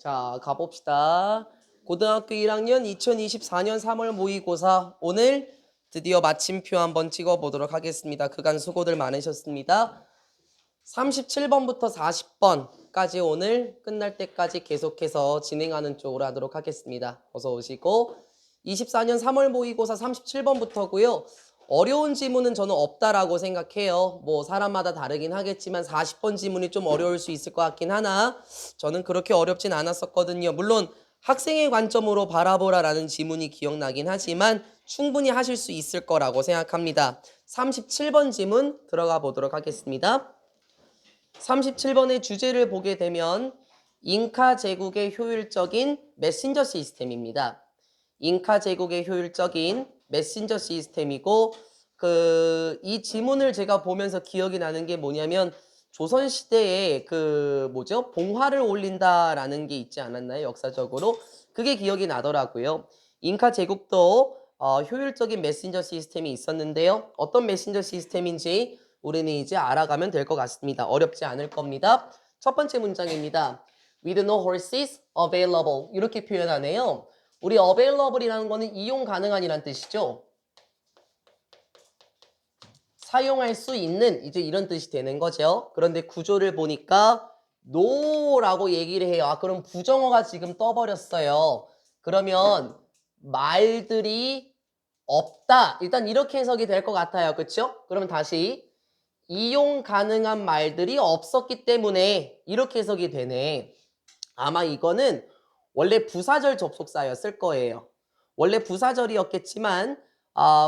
자, 가봅시다. 고등학교 1학년 2024년 3월 모의고사 오늘 드디어 마침표 한번 찍어보도록 하겠습니다. 그간 수고들 많으셨습니다. 37번부터 40번까지 오늘 끝날 때까지 계속해서 진행하는 쪽으로 하도록 하겠습니다. 어서 오시고 24년 3월 모의고사 37번부터고요. 어려운 지문은 저는 없다라고 생각해요. 뭐 사람마다 다르긴 하겠지만 40번 지문이 좀 어려울 수 있을 것 같긴 하나 저는 그렇게 어렵진 않았었거든요. 물론 학생의 관점으로 바라보라라는 지문이 기억나긴 하지만 충분히 하실 수 있을 거라고 생각합니다. 37번 지문 들어가 보도록 하겠습니다. 37번의 주제를 보게 되면 잉카 제국의 효율적인 메신저 시스템입니다. 잉카 제국의 효율적인 메신저 시스템이고 이 지문을 제가 보면서 기억이 나는 게 뭐냐면 조선시대에 봉화를 올린다라는 게 있지 않았나요? 역사적으로. 그게 기억이 나더라고요. 잉카 제국도 효율적인 메신저 시스템이 있었는데요. 어떤 메신저 시스템인지 우리는 이제 알아가면 될 것 같습니다. 어렵지 않을 겁니다. 첫 번째 문장입니다. With no horses available 이렇게 표현하네요. 우리 available이라는 거는 이용 가능한이란 뜻이죠. 사용할 수 있는 이제 이런 뜻이 되는 거죠. 그런데 구조를 보니까 no라고 얘기를 해요. 그럼 부정어가 지금 떠버렸어요. 그러면 말들이 없다. 일단 이렇게 해석이 될 것 같아요. 그렇죠? 그러면 다시 이용 가능한 말들이 없었기 때문에 이렇게 해석이 되네. 아마 이거는 원래 부사절 접속사였을 거예요. 원래 부사절이었겠지만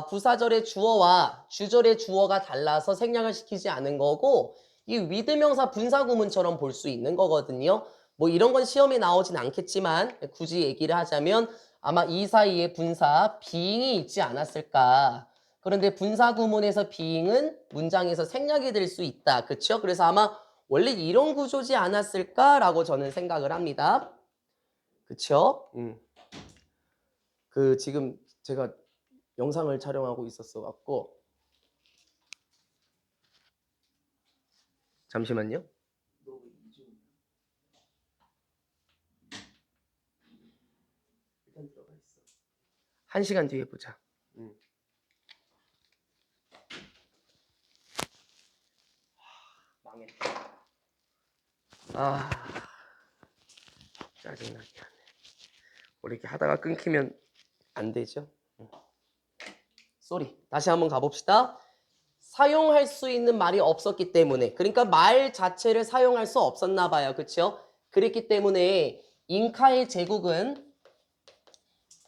부사절의 주어와 주절의 주어가 달라서 생략을 시키지 않은 거고 이 with 명사 분사구문처럼 볼 수 있는 거거든요. 뭐 이런 건 시험에 나오진 않겠지만 굳이 얘기를 하자면 아마 이 사이에 분사 being이 있지 않았을까. 그런데 분사구문에서 being은 문장에서 생략이 될 수 있다. 그렇죠? 그래서 아마 원래 이런 구조지 않았을까라고 저는 생각을 합니다. 그쵸? 지금 제가 영상을 촬영하고 있었어 갖고 잠시만요. 1시간 뒤에 보자. 망했다. 짜증나게 하네. 원래 이렇게 하다가 끊기면 안 되죠? 쏘리. 다시 한번 가봅시다. 사용할 수 있는 말이 없었기 때문에 그러니까 말 자체를 사용할 수 없었나 봐요. 그렇죠? 그랬기 때문에 잉카의 제국은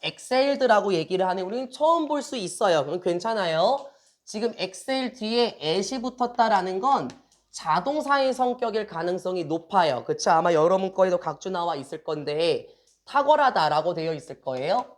exhaled라고 얘기를 하네. 우리는 처음 볼 수 있어요. 그럼 괜찮아요. 지금 exhale 뒤에 at이 붙었다라는 건 자동사의 성격일 가능성이 높아요. 그쵸? 아마 여러 문과에도 각주 나와 있을 건데 탁월하다라고 되어 있을 거예요.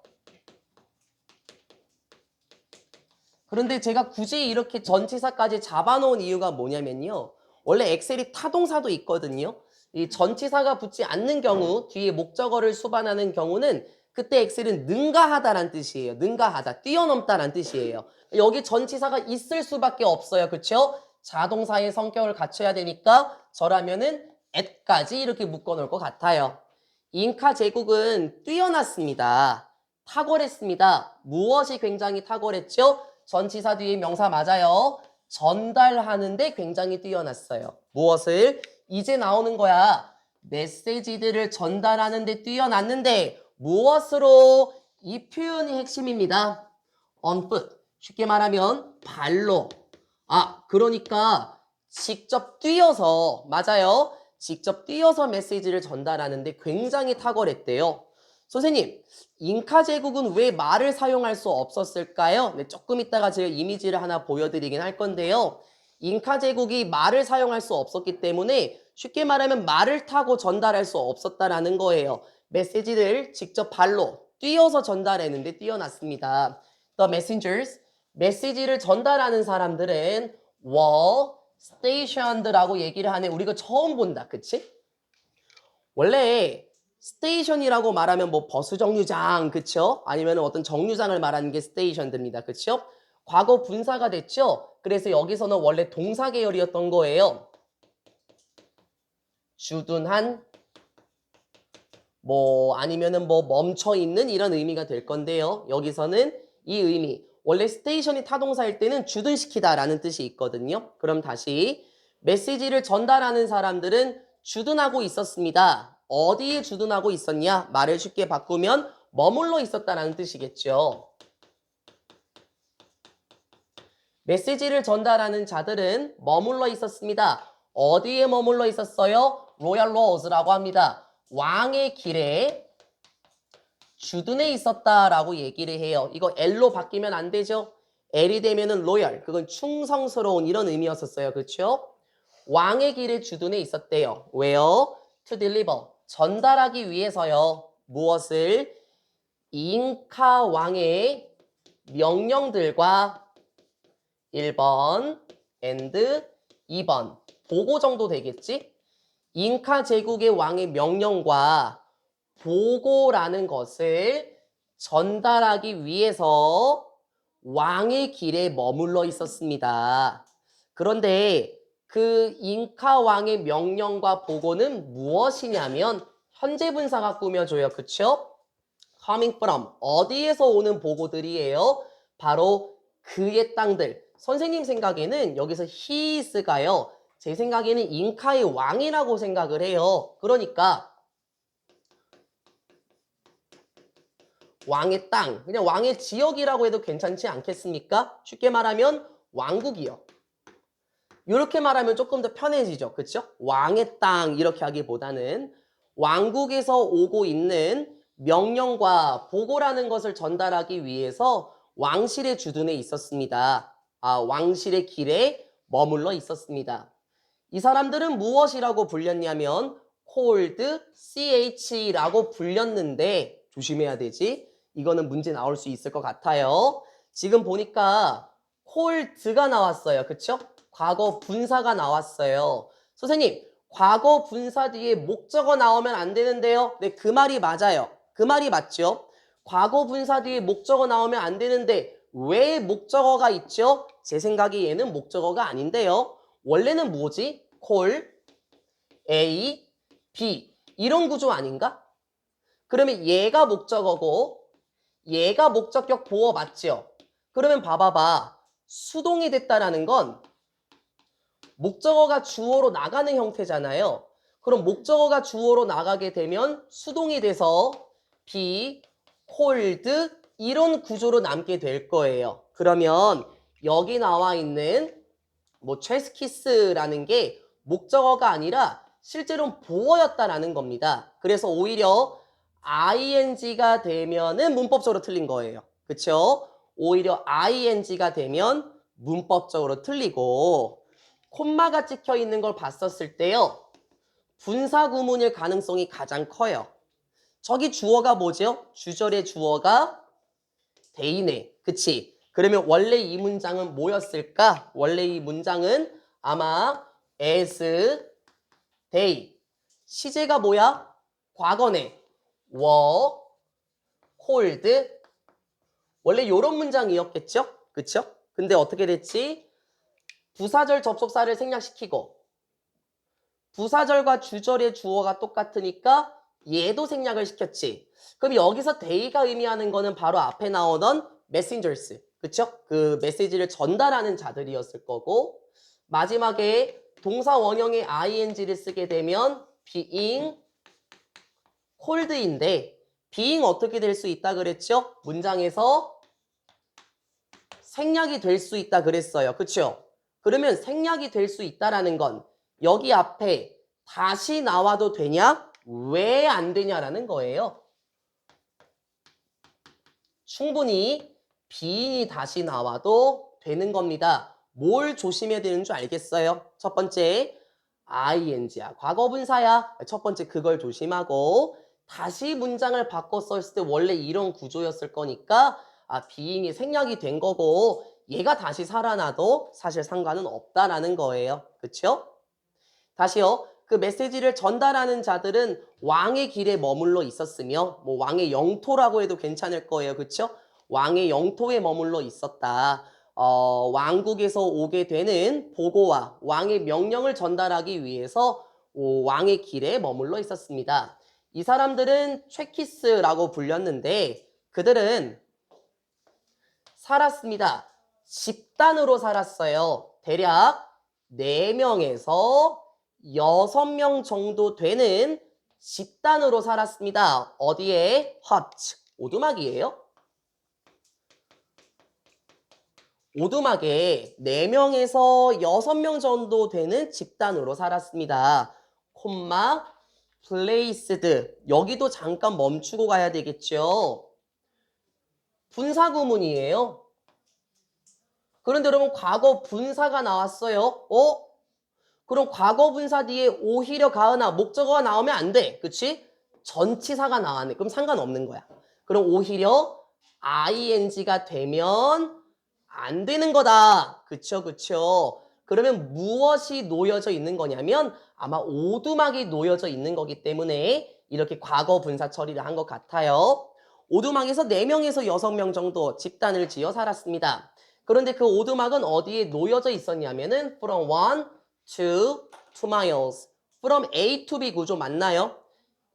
그런데 제가 굳이 이렇게 전치사까지 잡아놓은 이유가 뭐냐면요. 원래 엑셀이 타동사도 있거든요. 이 전치사가 붙지 않는 경우, 뒤에 목적어를 수반하는 경우는 그때 엑셀은 능가하다란 뜻이에요. 능가하다, 뛰어넘다란 뜻이에요. 여기 전치사가 있을 수밖에 없어요. 그렇죠? 자동사의 성격을 갖춰야 되니까 저라면은 at까지 이렇게 묶어놓을 것 같아요. 잉카 제국은 뛰어났습니다. 탁월했습니다. 무엇이 굉장히 탁월했죠? 전치사 뒤에 명사 맞아요. 전달하는데 굉장히 뛰어났어요. 무엇을? 이제 나오는 거야. 메시지들을 전달하는데 뛰어났는데 무엇으로? 이 표현이 핵심입니다. on foot. 쉽게 말하면 발로. 그러니까 직접 뛰어서 맞아요. 직접 뛰어서 메시지를 전달하는데 굉장히 탁월했대요. 선생님, 잉카 제국은 왜 말을 사용할 수 없었을까요? 네, 조금 이따가 제가 이미지를 하나 보여드리긴 할 건데요. 잉카 제국이 말을 사용할 수 없었기 때문에 쉽게 말하면 말을 타고 전달할 수 없었다라는 거예요. 메시지를 직접 발로 뛰어서 전달했는데 뛰어났습니다. The messengers, 메시지를 전달하는 사람들은 were stationed라고 얘기를 하네. 우리가 처음 본다. 그치? 원래 스테이션이라고 말하면 뭐 버스 정류장, 그쵸? 아니면 어떤 정류장을 말하는 게 스테이션입니다. 그쵸? 과거 분사가 됐죠? 그래서 여기서는 원래 동사 계열이었던 거예요. 주둔한 뭐 아니면은 뭐 멈춰 있는 이런 의미가 될 건데요. 여기서는 이 의미 원래 스테이션이 타동사일 때는 주둔시키다라는 뜻이 있거든요. 그럼 다시 메시지를 전달하는 사람들은 주둔하고 있었습니다. 어디에 주둔하고 있었냐? 말을 쉽게 바꾸면 머물러 있었다라는 뜻이겠죠. 메시지를 전달하는 자들은 머물러 있었습니다. 어디에 머물러 있었어요? 로얄 로즈라고 합니다. 왕의 길에 주둔해 있었다라고 얘기를 해요. 이거 L로 바뀌면 안 되죠? L이 되면은 로얄, 그건 충성스러운 이런 의미였었어요. 그렇죠? 왕의 길에 주둔해 있었대요. 왜요? To deliver, 전달하기 위해서요. 무엇을? 잉카 왕의 명령들과 1번 and 2번 보고 정도 되겠지? 잉카 제국의 왕의 명령과 보고라는 것을 전달하기 위해서 왕의 길에 머물러 있었습니다. 그런데 그 잉카 왕의 명령과 보고는 무엇이냐면 현재 분사가 꾸며줘요. 그쵸? coming from 어디에서 오는 보고들이에요? 바로 그의 땅들. 선생님 생각에는 여기서 he is가요. 제 생각에는 잉카의 왕이라고 생각을 해요. 그러니까 왕의 땅, 그냥 왕의 지역이라고 해도 괜찮지 않겠습니까? 쉽게 말하면 왕국이요. 이렇게 말하면 조금 더 편해지죠. 그렇죠? 왕의 땅 이렇게 하기보다는 왕국에서 오고 있는 명령과 보고라는 것을 전달하기 위해서 왕실에 주둔해 있었습니다. 왕실의 길에 머물러 있었습니다. 이 사람들은 무엇이라고 불렸냐면 cold ch라고 불렸는데 조심해야 되지. 이거는 문제 나올 수 있을 것 같아요. 지금 보니까 cold가 나왔어요. 그쵸? 과거 분사가 나왔어요. 선생님, 과거 분사 뒤에 목적어 나오면 안 되는데요. 네, 그 말이 맞아요. 그 말이 맞죠? 과거 분사 뒤에 목적어 나오면 안 되는데 왜 목적어가 있죠? 제 생각에 얘는 목적어가 아닌데요. 원래는 뭐지? call, A, B 이런 구조 아닌가? 그러면 얘가 목적어고 얘가 목적격 보어 맞죠? 그러면 봐봐봐. 수동이 됐다라는 건 목적어가 주어로 나가는 형태잖아요. 그럼 목적어가 주어로 나가게 되면 수동이 돼서 be, called 이런 구조로 남게 될 거예요. 그러면 여기 나와 있는 뭐 체스키스라는 게 목적어가 아니라 실제로는 보어였다라는 겁니다. 그래서 오히려 ing가 되면은 문법적으로 틀린 거예요. 그쵸? 오히려 ing가 되면 문법적으로 틀리고 콤마가 찍혀 있는 걸 봤었을 때요. 분사 구문일 가능성이 가장 커요. 저기 주어가 뭐죠? 주절의 주어가 데이네. 그치? 그러면 원래 이 문장은 뭐였을까? 원래 이 문장은 아마 as, they. 시제가 뭐야? 과거네. were, cold. 원래 이런 문장이었겠죠? 그쵸? 근데 어떻게 됐지? 부사절 접속사를 생략시키고 부사절과 주절의 주어가 똑같으니까 얘도 생략을 시켰지. 그럼 여기서 day가 의미하는 거는 바로 앞에 나오던 messengers. 그쵸? 그 메시지를 전달하는 자들이었을 거고 마지막에 동사 원형의 ing를 쓰게 되면 being cold인데 being 어떻게 될 수 있다 그랬죠? 문장에서 생략이 될 수 있다 그랬어요. 그쵸? 그러면 생략이 될 수 있다라는 건 여기 앞에 다시 나와도 되냐? 왜 안 되냐라는 거예요. 충분히 being이 다시 나와도 되는 겁니다. 뭘 조심해야 되는 줄 알겠어요? 첫 번째, ing야. 과거분사야. 첫 번째 그걸 조심하고 다시 문장을 바꿔 썼을 때 원래 이런 구조였을 거니까 being이 생략이 된 거고 얘가 다시 살아나도 사실 상관은 없다라는 거예요. 그쵸? 다시요. 그 메시지를 전달하는 자들은 왕의 길에 머물러 있었으며 뭐 왕의 영토라고 해도 괜찮을 거예요. 그쵸? 왕의 영토에 머물러 있었다. 왕국에서 오게 되는 보고와 왕의 명령을 전달하기 위해서 왕의 길에 머물러 있었습니다. 이 사람들은 체키스라고 불렸는데 그들은 살았습니다. 집단으로 살았어요. 대략 4명에서 6명 정도 되는 집단으로 살았습니다. 어디에? hut. 오두막이에요. 오두막에 4명에서 6명 정도 되는 집단으로 살았습니다. 콤마 placed. 여기도 잠깐 멈추고 가야 되겠죠. 분사구문이에요. 그런데 여러분 과거 분사가 나왔어요. 그럼 과거 분사 뒤에 오히려 가은아 목적어가 나오면 안 돼. 그치? 전치사가 나왔네. 그럼 상관없는 거야. 그럼 오히려 ing가 되면 안 되는 거다. 그쵸, 그쵸. 그러면 무엇이 놓여져 있는 거냐면 아마 오두막이 놓여져 있는 거기 때문에 이렇게 과거 분사 처리를 한 것 같아요. 오두막에서 4명에서 6명 정도 집단을 지어 살았습니다. 그런데 그 오두막은 어디에 놓여져 있었냐면은 from 1 to 2 miles. from A to B 구조 맞나요?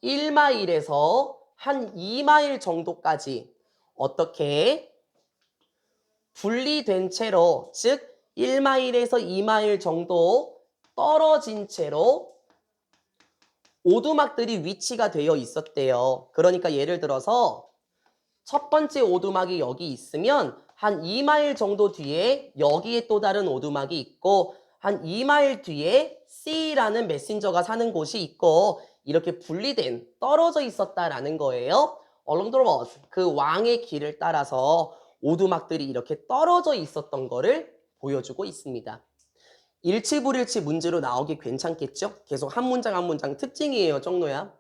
1마일에서 한 2마일 정도까지 어떻게 분리된 채로, 즉 1마일에서 2마일 정도 떨어진 채로 오두막들이 위치가 되어 있었대요. 그러니까 예를 들어서 첫 번째 오두막이 여기 있으면 한 2마일 정도 뒤에 여기에 또 다른 오두막이 있고 한 2마일 뒤에 C라는 메신저가 사는 곳이 있고 이렇게 분리된 떨어져 있었다라는 거예요. Along the road, 그 왕의 길을 따라서 오두막들이 이렇게 떨어져 있었던 거를 보여주고 있습니다. 일치불일치 문제로 나오기 괜찮겠죠? 계속 한 문장 한 문장 특징이에요, 정노야.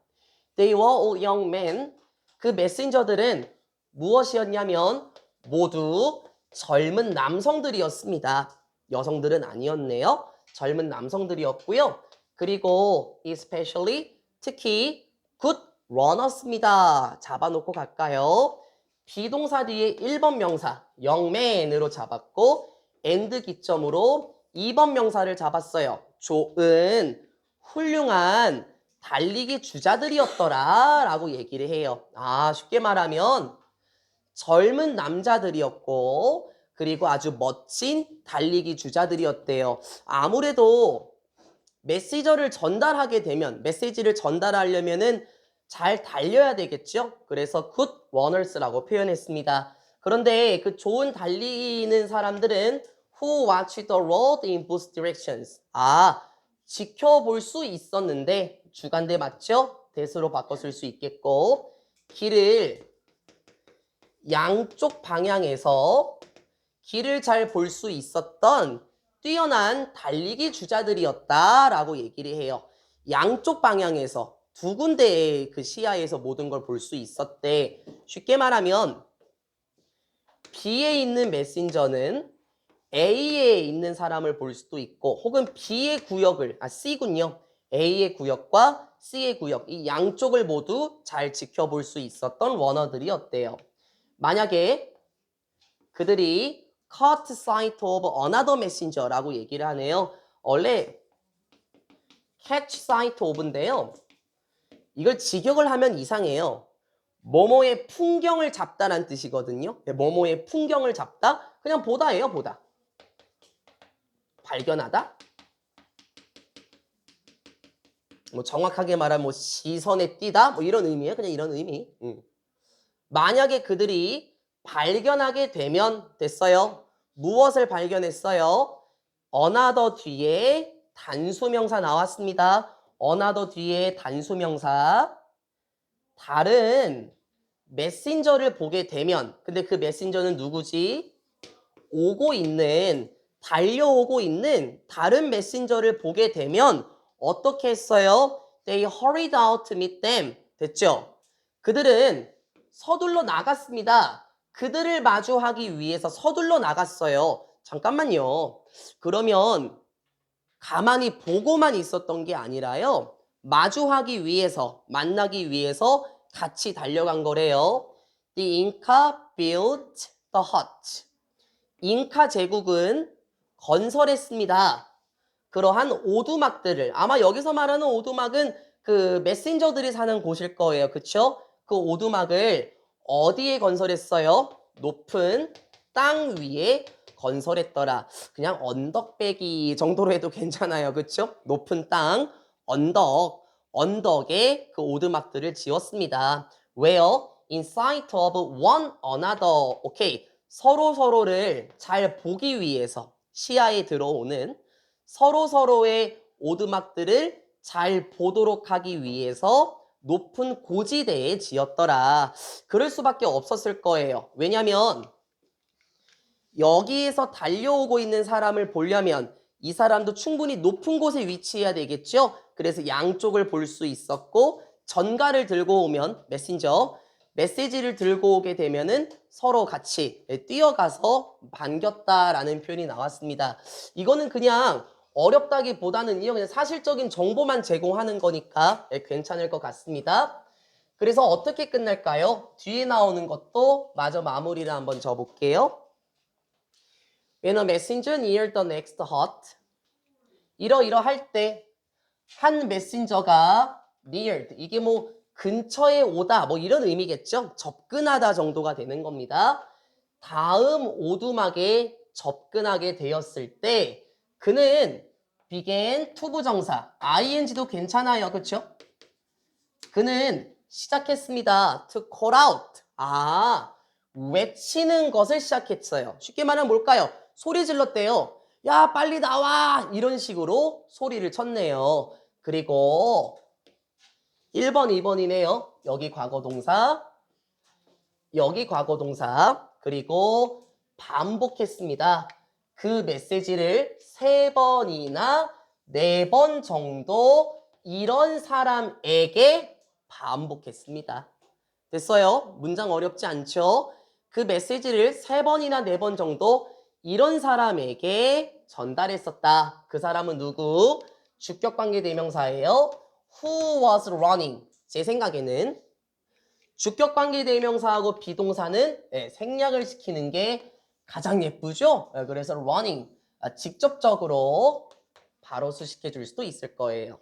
They were all young men. 그 메신저들은 무엇이었냐면 모두 젊은 남성들이었습니다. 여성들은 아니었네요. 젊은 남성들이었고요. 그리고 especially 특히 good runners입니다. 잡아놓고 갈까요? 비동사 뒤에 1번 명사 young man으로 잡았고 and 기점으로 2번 명사를 잡았어요. 좋은 훌륭한 달리기 주자들이었더라 라고 얘기를 해요. 쉽게 말하면 젊은 남자들이었고 그리고 아주 멋진 달리기 주자들이었대요. 아무래도 메시지를 전달하게 되면 메시지를 전달하려면은 잘 달려야 되겠죠? 그래서 good runners라고 표현했습니다. 그런데 그 좋은 달리는 사람들은 who watched the road in both directions. 지켜볼 수 있었는데 주간대 맞죠? 대수로 바꿔 쓸 수 있겠고 길을 양쪽 방향에서 길을 잘 볼 수 있었던 뛰어난 달리기 주자들이었다라고 얘기를 해요. 양쪽 방향에서 두 군데의 그 시야에서 모든 걸 볼 수 있었대. 쉽게 말하면 B에 있는 메신저는 A에 있는 사람을 볼 수도 있고 혹은 B의 구역을, C군요. A의 구역과 C의 구역, 이 양쪽을 모두 잘 지켜볼 수 있었던 러너들이었대요. 만약에 그들이 caught sight of another messenger라고 얘기를 하네요. 원래 catch sight of인데요. 이걸 직역을 하면 이상해요. 뭐뭐의 풍경을 잡다라는 뜻이거든요. 뭐뭐의 풍경을 잡다? 그냥 보다예요, 보다. 발견하다? 뭐 정확하게 말하면 뭐 시선에 띄다? 뭐 이런 의미예요. 그냥 이런 의미. 만약에 그들이 발견하게 되면 됐어요. 무엇을 발견했어요? another 뒤에 단수명사 나왔습니다. another 뒤에 단수명사. 다른 메신저를 보게 되면 근데 그 메신저는 누구지? 오고 있는 달려오고 있는 다른 메신저를 보게 되면 어떻게 했어요? They hurried out to meet them. 됐죠? 그들은 서둘러 나갔습니다. 그들을 마주하기 위해서 서둘러 나갔어요. 잠깐만요. 그러면 가만히 보고만 있었던 게 아니라요. 마주하기 위해서, 만나기 위해서 같이 달려간 거래요. The Inca built the hut. 잉카 제국은 건설했습니다. 그러한 오두막들을, 아마 여기서 말하는 오두막은 그 메신저들이 사는 곳일 거예요. 그쵸? 그 오두막을 어디에 건설했어요? 높은 땅 위에 건설했더라. 그냥 언덕배기 정도로 해도 괜찮아요. 그쵸? 높은 땅, 언덕에 그 오두막들을 지었습니다. Where? In sight of one another. 오케이. 서로를 잘 보기 위해서 시야에 들어오는 서로의 오두막들을 잘 보도록 하기 위해서 높은 고지대에 지었더라. 그럴 수밖에 없었을 거예요. 왜냐면 여기에서 달려오고 있는 사람을 보려면 이 사람도 충분히 높은 곳에 위치해야 되겠죠? 그래서 양쪽을 볼 수 있었고 전가를 들고 오면 메시지를 들고 오게 되면은 서로 같이 뛰어가서 반겼다라는 표현이 나왔습니다. 이거는 그냥 어렵다기보다는요, 그냥 사실적인 정보만 제공하는 거니까 괜찮을 것 같습니다. 그래서 어떻게 끝날까요? 뒤에 나오는 것도 마저 마무리를 한번 줘볼게요. When a messenger near the next hut. 이러할 때 한 메신저가 neared. 이게 뭐 근처에 오다 뭐 이런 의미겠죠? 접근하다 정도가 되는 겁니다. 다음 오두막에 접근하게 되었을 때 그는 began 투부정사 ing도 괜찮아요. 그렇죠? 그는 시작했습니다. to call out. 외치는 것을 시작했어요. 쉽게 말하면 뭘까요? 소리 질렀대요. 야, 빨리 나와! 이런 식으로 소리를 쳤네요. 그리고 1번, 2번이네요. 여기 과거동사, 그리고 반복했습니다. 그 메시지를 3번이나 4번 정도 이런 사람에게 반복했습니다. 됐어요? 문장 어렵지 않죠? 그 메시지를 3번이나 4번 정도 이런 사람에게 전달했었다. 그 사람은 누구? 주격관계 대명사예요. Who was running? 제 생각에는 주격관계 대명사하고 비동사는 생략을 시키는 게 가장 예쁘죠? 그래서 running 직접적으로 바로 수식해 줄 수도 있을 거예요.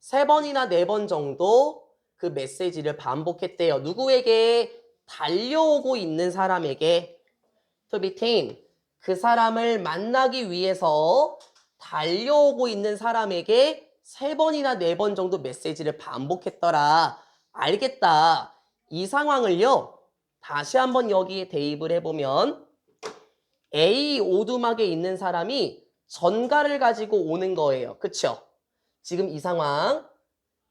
3번이나 4번 정도 그 메시지를 반복했대요. 누구에게? 달려오고 있는 사람에게. to be tamed. 그 사람을 만나기 위해서 달려오고 있는 사람에게 3번이나 4번 정도 메시지를 반복했더라. 알겠다. 이 상황을요. 다시 한번 여기에 대입을 해보면 A 오두막에 있는 사람이 전가를 가지고 오는 거예요. 그쵸? 지금 이 상황.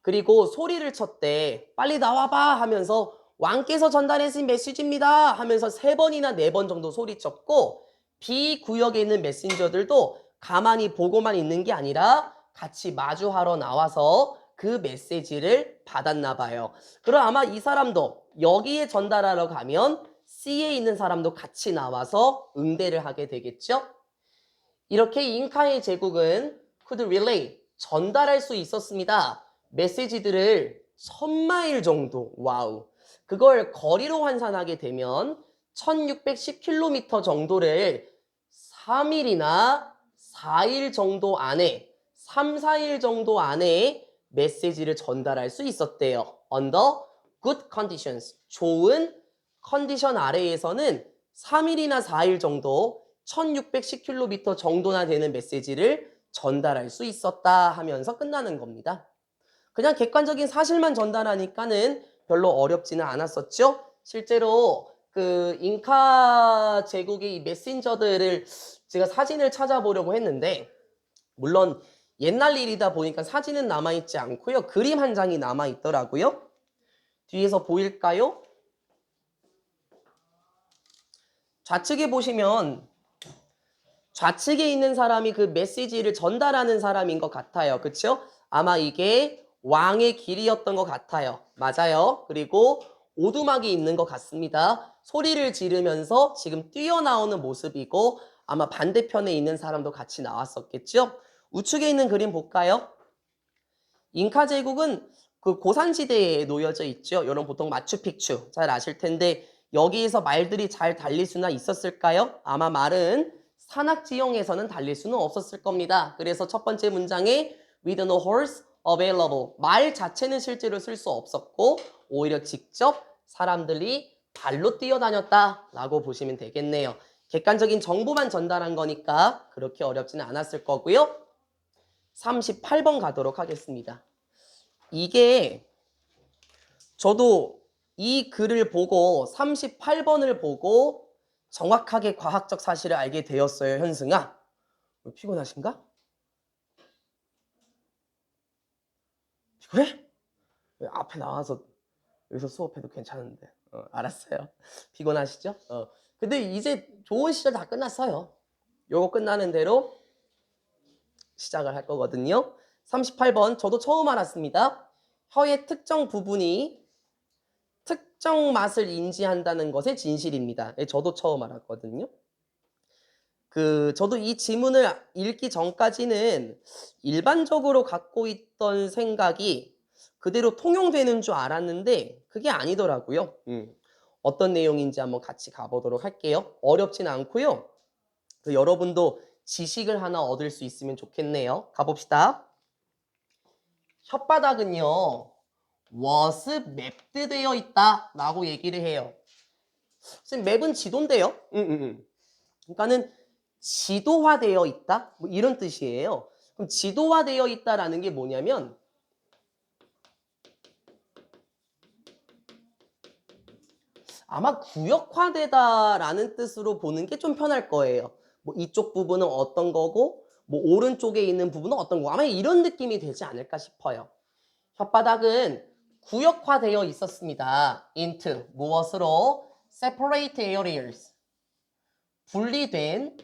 그리고 소리를 쳤대. 빨리 나와봐 하면서 왕께서 전달하신 메시지입니다 하면서 3번이나 4번 정도 소리쳤고 B 구역에 있는 메신저들도 가만히 보고만 있는 게 아니라 같이 마주하러 나와서 그 메시지를 받았나 봐요. 그럼 아마 이 사람도 여기에 전달하러 가면 C에 있는 사람도 같이 나와서 응대를 하게 되겠죠? 이렇게 잉카의 제국은 could relay, 전달할 수 있었습니다. 메시지들을 1000마일 정도, 와우. 그걸 거리로 환산하게 되면 1610km 정도를 3일이나 4일 정도 안에, 3, 4일 정도 안에 메시지를 전달할 수 있었대요. Under good conditions. 좋은 컨디션 아래에서는 3일이나 4일 정도 1610km 정도나 되는 메시지를 전달할 수 있었다 하면서 끝나는 겁니다. 그냥 객관적인 사실만 전달하니까는 별로 어렵지는 않았었죠. 실제로 그 잉카 제국의 이 메신저들을 제가 사진을 찾아보려고 했는데 물론 옛날 일이다 보니까 사진은 남아있지 않고요. 그림 한 장이 남아있더라고요. 뒤에서 보일까요? 좌측에 보시면 좌측에 있는 사람이 그 메시지를 전달하는 사람인 것 같아요. 그쵸? 아마 이게 왕의 길이었던 것 같아요. 맞아요. 그리고 오두막이 있는 것 같습니다. 소리를 지르면서 지금 뛰어나오는 모습이고 아마 반대편에 있는 사람도 같이 나왔었겠죠? 우측에 있는 그림 볼까요? 잉카 제국은 그 고산지대에 놓여져 있죠. 여러분 보통 마추픽추 잘 아실 텐데 여기에서 말들이 잘 달릴 수나 있었을까요? 아마 말은 산악 지형에서는 달릴 수는 없었을 겁니다. 그래서 첫 번째 문장에 with no horse available. 말 자체는 실제로 쓸 수 없었고 오히려 직접 사람들이 발로 뛰어다녔다라고 보시면 되겠네요. 객관적인 정보만 전달한 거니까 그렇게 어렵지는 않았을 거고요. 38번 가도록 하겠습니다. 이게 저도 이 글을 보고 38번을 보고 정확하게 과학적 사실을 알게 되었어요. 현승아. 피곤하신가? 피곤해? 앞에 나와서 여기서 수업해도 괜찮은데. 알았어요. 피곤하시죠? 근데 이제 좋은 시절 다 끝났어요. 요거 끝나는 대로 시작을 할 거거든요. 38번 저도 처음 알았습니다. 혀의 특정 부분이 특정 맛을 인지한다는 것의 진실입니다. 저도 처음 알았거든요. 저도 이 지문을 읽기 전까지는 일반적으로 갖고 있던 생각이 그대로 통용되는 줄 알았는데 그게 아니더라고요. 어떤 내용인지 한번 같이 가보도록 할게요. 어렵진 않고요. 여러분도 지식을 하나 얻을 수 있으면 좋겠네요. 가봅시다. 혓바닥은요. was mapped 되어 있다 라고 얘기를 해요. 선생님 맵은 지도인데요. 그러니까는 지도화되어 있다? 뭐 이런 뜻이에요. 그럼 지도화되어 있다라는 게 뭐냐면 아마 구역화되다라는 뜻으로 보는 게 좀 편할 거예요. 뭐 이쪽 부분은 어떤 거고 뭐 오른쪽에 있는 부분은 어떤 거 아마 이런 느낌이 되지 않을까 싶어요. 혓바닥은 구역화되어 있었습니다. into 무엇으로? separate areas 분리된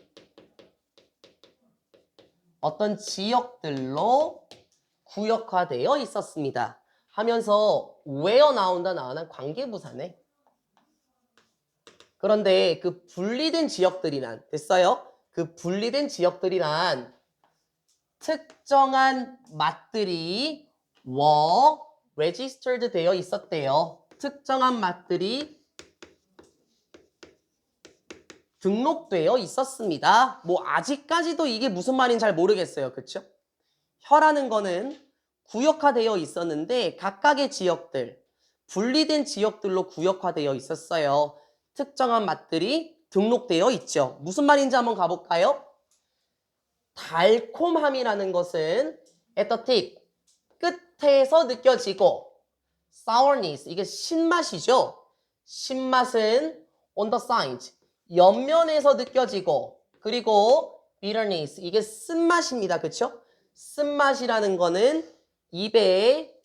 어떤 지역들로 구역화되어 있었습니다. 하면서 where 나온다 나오는 관계부사네. 그런데 그 분리된 지역들이란 됐어요? 그 분리된 지역들이란 특정한 맛들이 were registered 되어 있었대요. 특정한 맛들이 등록되어 있었습니다. 뭐 아직까지도 이게 무슨 말인지 잘 모르겠어요. 그렇죠? 혀라는 거는 구역화되어 있었는데 각각의 지역들, 분리된 지역들로 구역화되어 있었어요. 특정한 맛들이 등록되어 있죠. 무슨 말인지 한번 가볼까요? 달콤함이라는 것은 at the tip, 끝에서 느껴지고 sourness, 이게 신맛이죠. 신맛은 on the sides, 옆면에서 느껴지고 그리고 bitterness, 이게 쓴맛입니다. 그렇죠? 쓴맛이라는 거는 입의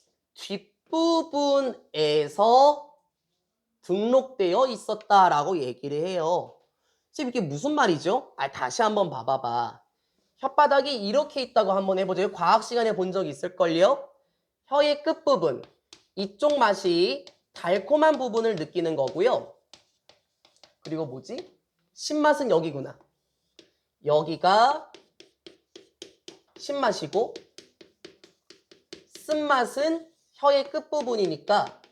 뒷부분에서 등록되어 있었다라고 얘기를 해요. 지금 이게 무슨 말이죠? 다시 한번 봐봐봐. 혓바닥이 이렇게 있다고 한번 해보죠. 과학 시간에 본 적 있을걸요? 혀의 끝부분, 이쪽 맛이 달콤한 부분을 느끼는 거고요. 그리고 뭐지? 신맛은 여기구나. 여기가 신맛이고 쓴맛은 혀의 끝부분이니까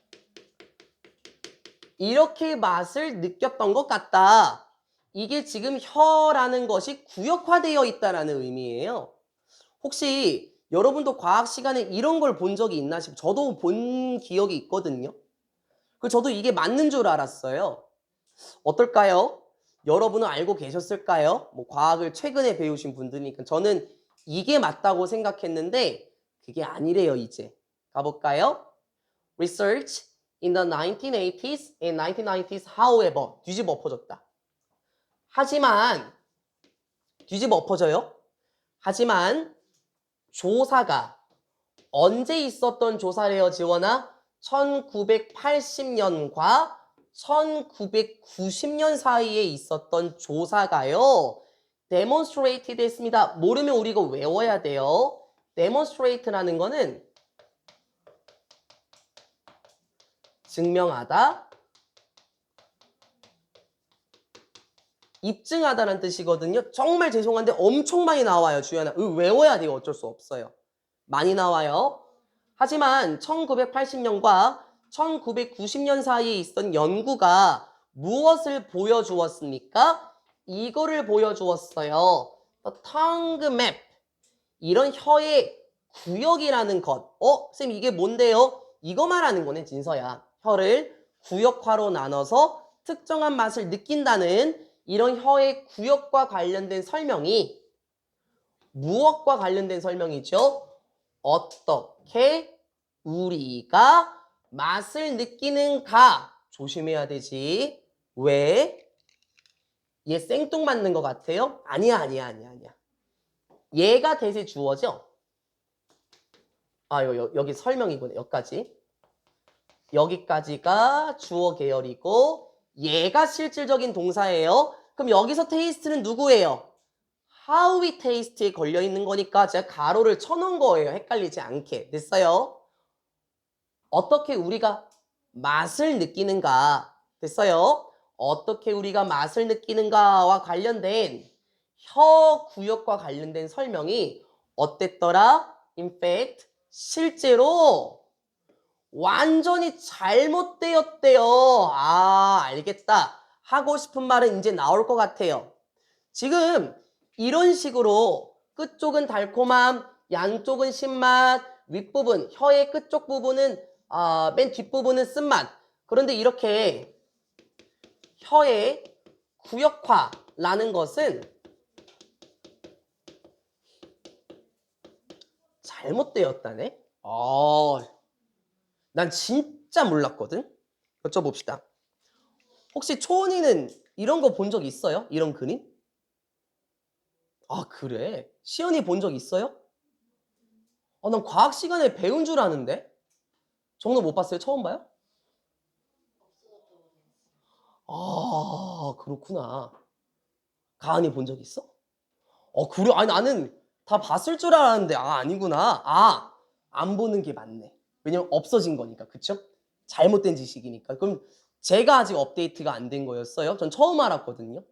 이렇게 맛을 느꼈던 것 같다. 이게 지금 혀라는 것이 구역화되어 있다는 의미예요. 혹시 여러분도 과학 시간에 이런 걸 본 적이 있나 싶어요. 저도 본 기억이 있거든요. 저도 이게 맞는 줄 알았어요. 어떨까요? 여러분은 알고 계셨을까요? 뭐 과학을 최근에 배우신 분들이니까 저는 이게 맞다고 생각했는데 그게 아니래요, 이제. 가볼까요? Research in the 1980s and 1990s, however, 뒤집어 엎어졌다. 하지만, 뒤집어 엎어져요. 하지만 조사가 언제 있었던 조사래요, 지원아? 1980년과 1990년 사이에 있었던 조사가요. demonstrated 했습니다. 모르면 우리 이거 외워야 돼요. demonstrate라는 거는 증명하다, 입증하다라는 뜻이거든요. 정말 죄송한데 엄청 많이 나와요, 주연아. 외워야 돼요. 어쩔 수 없어요. 많이 나와요. 하지만 1980년과 1990년 사이에 있던 연구가 무엇을 보여주었습니까? 이거를 보여주었어요. The tongue map. 이런 혀의 구역이라는 것. 쌤 이게 뭔데요? 이거 말하는 거네, 진서야. 혀를 구역화로 나눠서 특정한 맛을 느낀다는 이런 혀의 구역과 관련된 설명이 무엇과 관련된 설명이죠? 어떻게 우리가 맛을 느끼는가? 조심해야 되지. 왜? 얘 생뚱맞는 것 같아요? 아니야. 얘가 대세 주어죠? 여기 설명이구나. 여기까지. 여기까지가 주어 계열이고 얘가 실질적인 동사예요. 그럼 여기서 테이스트는 누구예요? How we taste에 걸려있는 거니까 제가 가로를 쳐놓은 거예요. 헷갈리지 않게. 됐어요? 어떻게 우리가 맛을 느끼는가. 됐어요? 어떻게 우리가 맛을 느끼는가와 관련된 혀 구역과 관련된 설명이 어땠더라? In fact, 실제로 완전히 잘못되었대요. 알겠다. 하고 싶은 말은 이제 나올 것 같아요. 지금 이런 식으로 끝쪽은 달콤함, 양쪽은 신맛, 윗부분, 혀의 끝쪽 부분은 맨 뒷부분은 쓴맛. 그런데 이렇게 혀의 구역화라는 것은 잘못되었다네. 난 진짜 몰랐거든. 여쭤봅시다. 혹시 초은이는 이런 거 본 적 있어요? 이런 그림? 그래? 시연이 본 적 있어요? 난 과학 시간에 배운 줄 아는데? 정도 못 봤어요? 처음 봐요? 그렇구나. 가은이 본 적 있어? 그래? 아니, 나는 다 봤을 줄 알았는데, 아니구나. 안 보는 게 맞네. 왜냐면 없어진 거니까, 그쵸? 잘못된 지식이니까. 그럼 제가 아직 업데이트가 안 된 거였어요? 전 처음 알았거든요.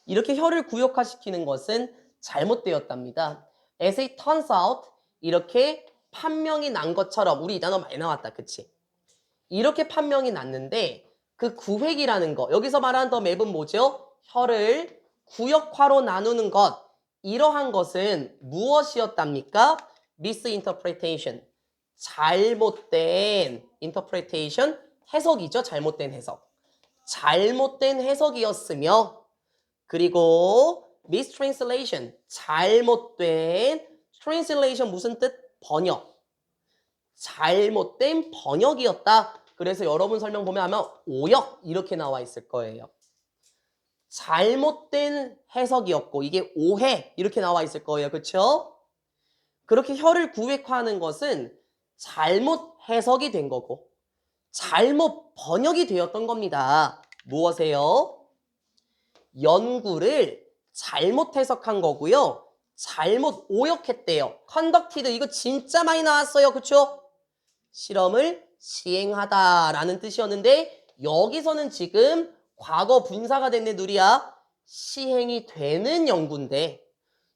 이렇게 혀를 구역화시키는 것은 잘못되었답니다. As it turns out, 이렇게 판명이 난 것처럼, 우리 이 단어 많이 나왔다, 그치? 이렇게 판명이 났는데 그 구획이라는 거, 여기서 말하는 더 맵은 뭐죠? 혀를 구역화로 나누는 것, 이러한 것은 무엇이었답니까? misinterpretation, 잘못된 interpretation, 해석이죠. 잘못된 해석. 잘못된 해석이었으며, 그리고 mistranslation, 잘못된 translation 무슨 뜻? 번역. 잘못된 번역이었다. 그래서 여러분 설명 보면 아마 오역 이렇게 나와 있을 거예요. 잘못된 해석이었고 이게 오해 이렇게 나와 있을 거예요. 그렇죠? 그렇게 혀를 구획화하는 것은 잘못 해석이 된 거고 잘못 번역이 되었던 겁니다. 무엇이에요? 연구를 잘못 해석한 거고요. 잘못 오역했대요. 컨덕티드 이거 진짜 많이 나왔어요. 그렇죠? 실험을 시행하다라는 뜻이었는데 여기서는 지금 과거 분사가 됐네 누리야. 시행이 되는 연구인데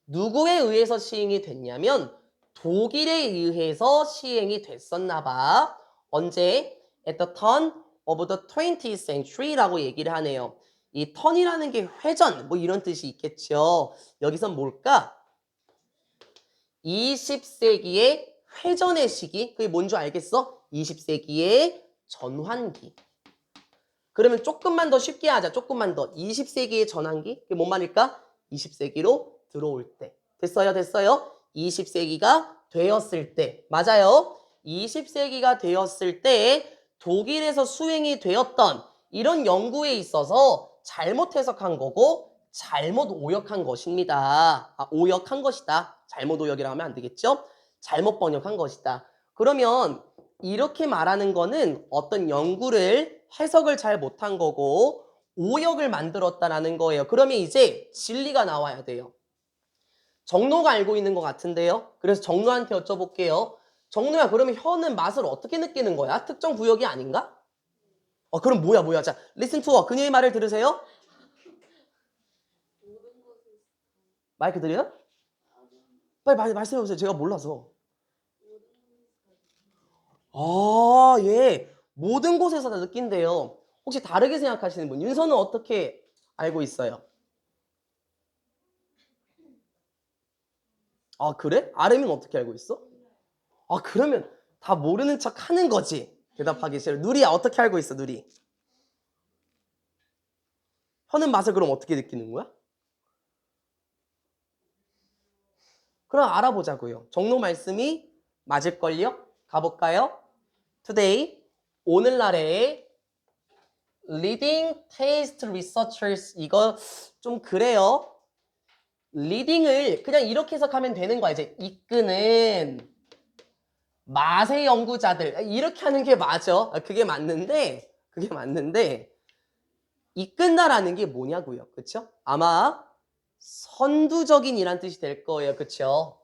누구에 의해서 시행이 됐냐면 독일에 의해서 시행이 됐었나 봐. 언제? At the turn of the 20th century라고 얘기를 하네요. 이 턴이라는 게 회전 뭐 이런 뜻이 있겠죠. 여기선 뭘까? 20세기의 회전의 시기. 그게 뭔 줄 알겠어? 20세기의 전환기. 그러면 조금만 더 쉽게 하자. 조금만 더. 20세기의 전환기. 그게 뭔 말일까? 20세기로 들어올 때. 됐어요? 20세기가 되었을 때. 맞아요. 20세기가 되었을 때 독일에서 수행이 되었던 이런 연구에 있어서 잘못 해석한 거고 잘못 오역한 것입니다. 오역한 것이다. 잘못 오역이라고 하면 안 되겠죠? 잘못 번역한 것이다. 그러면 이렇게 말하는 거는 어떤 연구를 해석을 잘 못한 거고 오역을 만들었다라는 거예요. 그러면 이제 진리가 나와야 돼요. 정로가 알고 있는 것 같은데요. 그래서 정로한테 여쭤볼게요. 정로야, 그러면 혀는 맛을 어떻게 느끼는 거야? 특정 구역이 아닌가? 그럼 뭐야? 자, listen to her. 그녀의 말을 들으세요. 마이크 들려요? 빨리 말씀해보세요. 제가 몰라서. 예. 모든 곳에서 다 느낀대요. 혹시 다르게 생각하시는 분? 윤서는 어떻게 알고 있어요? 그래? 아름이는 어떻게 알고 있어? 아, 그러면 다 모르는 척 하는 거지. 대답하기 싫어. 누리야, 어떻게 알고 있어, 누리? 혀는 맛을 그럼 어떻게 느끼는 거야? 그럼 알아보자고요. 종로 말씀이 맞을걸요? 가볼까요? Today, 오늘날의 Leading Taste Researchers, 이거 좀 그래요. 리딩을 그냥 이렇게 해석하면 되는 거야. 이제 이끄는 맛의 연구자들, 이렇게 하는 게 맞아. 그게 맞는데 이끈다라는 게 뭐냐고요. 그쵸? 아마 선두적인 이란 뜻이 될 거예요. 그쵸?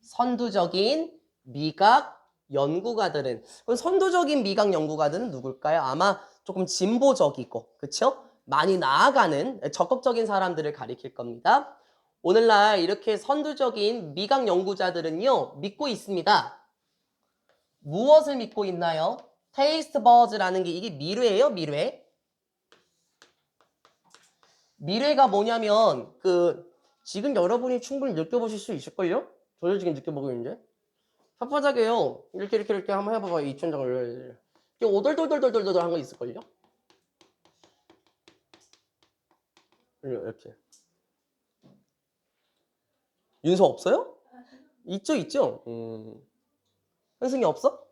선두적인 미각 연구가들은, 그럼 선두적인 미각 연구가들은 누굴까요? 아마 조금 진보적이고, 그쵸? 많이 나아가는 적극적인 사람들을 가리킬 겁니다. 오늘날 이렇게 선두적인 미각 연구자들은요, 믿고 있습니다. 무엇을 믿고 있나요? 테이스트 버즈라는 게 이게 미뢰예요, 미뢰. 미뢰가 뭐냐면 지금 여러분이 충분히 느껴보실 수 있을걸요? 저도 지금 느껴보고 있는데. 혓바닥에요. 이렇게 한번 해봐봐. 이 천장을. 오돌돌돌돌돌돌 한 거 있을걸요? 이렇게. 윤서 없어요? 있죠. 현승이 없어?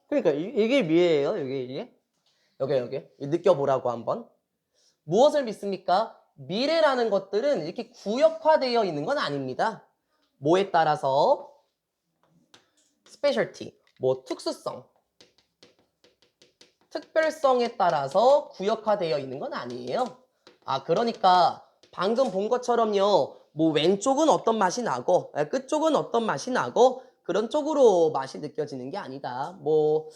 그러니까 이게 미래예요. 이게. 여기. 느껴보라고 한번. 무엇을 믿습니까? 미래라는 것들은 이렇게 구역화되어 있는 건 아닙니다. 뭐에 따라서? 스페셜티, 뭐 특수성, 특별성에 따라서 구역화되어 있는 건 아니에요. 아, 그러니까 방금 본 것처럼요. 뭐 왼쪽은 어떤 맛이 나고 끝쪽은 어떤 맛이 나고 그런 쪽으로 맛이 느껴지는 게 아니다. 뭐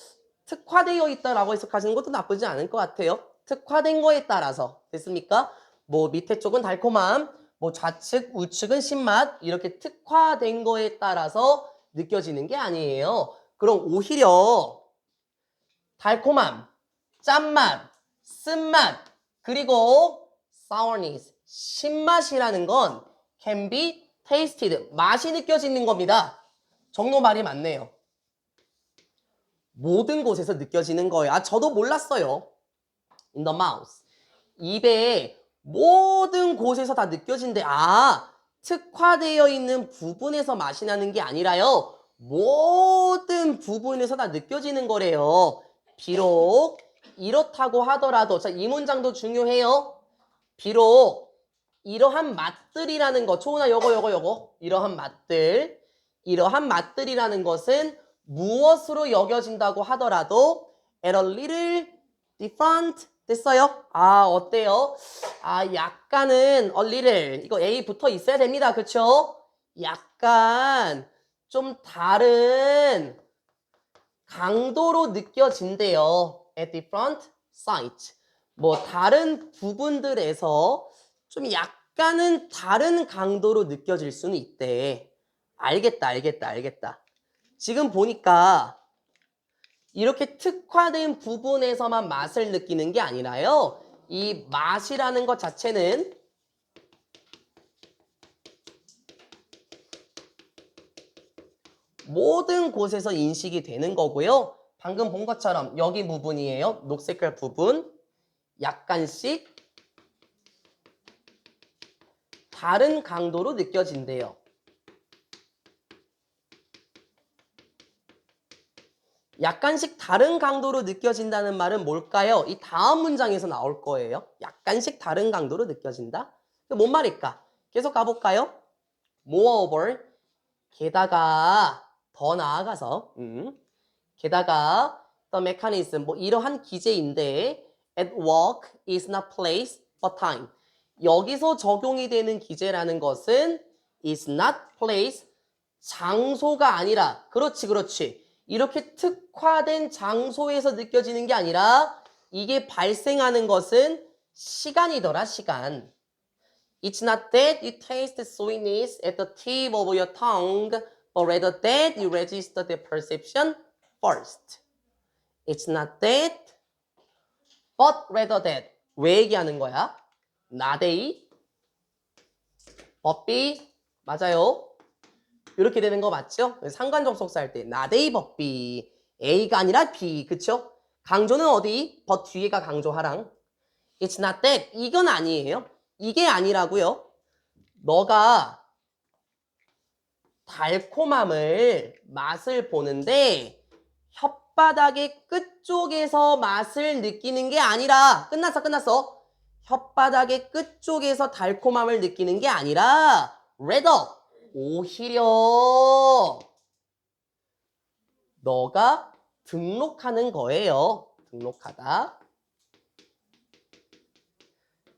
특화되어 있다라고 해석하시는 것도 나쁘지 않을 것 같아요. 특화된 거에 따라서 됐습니까? 뭐 밑에 쪽은 달콤함, 뭐 좌측, 우측은 신맛 이렇게 특화된 거에 따라서 느껴지는 게 아니에요. 그럼 오히려 달콤함, 짠맛, 쓴맛, 그리고 sourness, 신맛이라는 건 can be tasted, 맛이 느껴지는 겁니다. 정로 말이 맞네요. 모든 곳에서 느껴지는 거예요. 아, 저도 몰랐어요. in the mouth. 입에 모든 곳에서 다 느껴진대. 아, 특화되어 있는 부분에서 맛이 나는 게 아니라요. 모든 부분에서 다 느껴지는 거래요. 비록 이렇다고 하더라도, 자, 이 문장도 중요해요. 비록 이러한 맛들이라는 거, 초은아 요거. 이러한 맛들이라는 것은 무엇으로 여겨진다고 하더라도 at a little different 됐어요? 아, 어때요? 아, 약간은 a little 이거 A 붙어 있어야 됩니다. 그쵸? 약간 좀 다른 강도로 느껴진대요. at different sites. 뭐 다른 부분들에서 좀 약간은 다른 강도로 느껴질 수는 있대. 알겠다. 지금 보니까 이렇게 특화된 부분에서만 맛을 느끼는 게 아니라요. 이 맛이라는 것 자체는 모든 곳에서 인식이 되는 거고요. 방금 본 것처럼 여기 부분이에요. 녹색깔 부분. 약간씩 다른 강도로 느껴진대요. 약간씩 다른 강도로 느껴진다는 말은 뭘까요? 이 다음 문장에서 나올 거예요. 약간씩 다른 강도로 느껴진다? 뭔 말일까? 계속 가볼까요? Moreover, 게다가 더 나아가서 게다가 the mechanism, 뭐 이러한 기제인데 at work is not place but time. 여기서 적용이 되는 기제라는 것은 is not place, 장소가 아니라 그렇지. 이렇게 특화된 장소에서 느껴지는 게 아니라 이게 발생하는 것은 시간이더라, 시간. It's not that you taste the sweetness at the tip of your tongue, but rather that you register the perception first. It's not that, but rather that. 왜 얘기하는 거야? not A, but B, 맞아요. 이렇게 되는 거 맞죠? 상관 접속사 할 때 not A but B. A가 아니라 B. 그쵸? 강조는 어디? but 뒤에가 강조하랑. It's not that. 이건 아니에요. 이게 아니라고요. 너가 달콤함을 맛을 보는데 혓바닥의 끝쪽에서 맛을 느끼는 게 아니라 끝났어. 혓바닥의 끝쪽에서 달콤함을 느끼는 게 아니라 rather 오히려 너가 등록하는 거예요. 등록하다.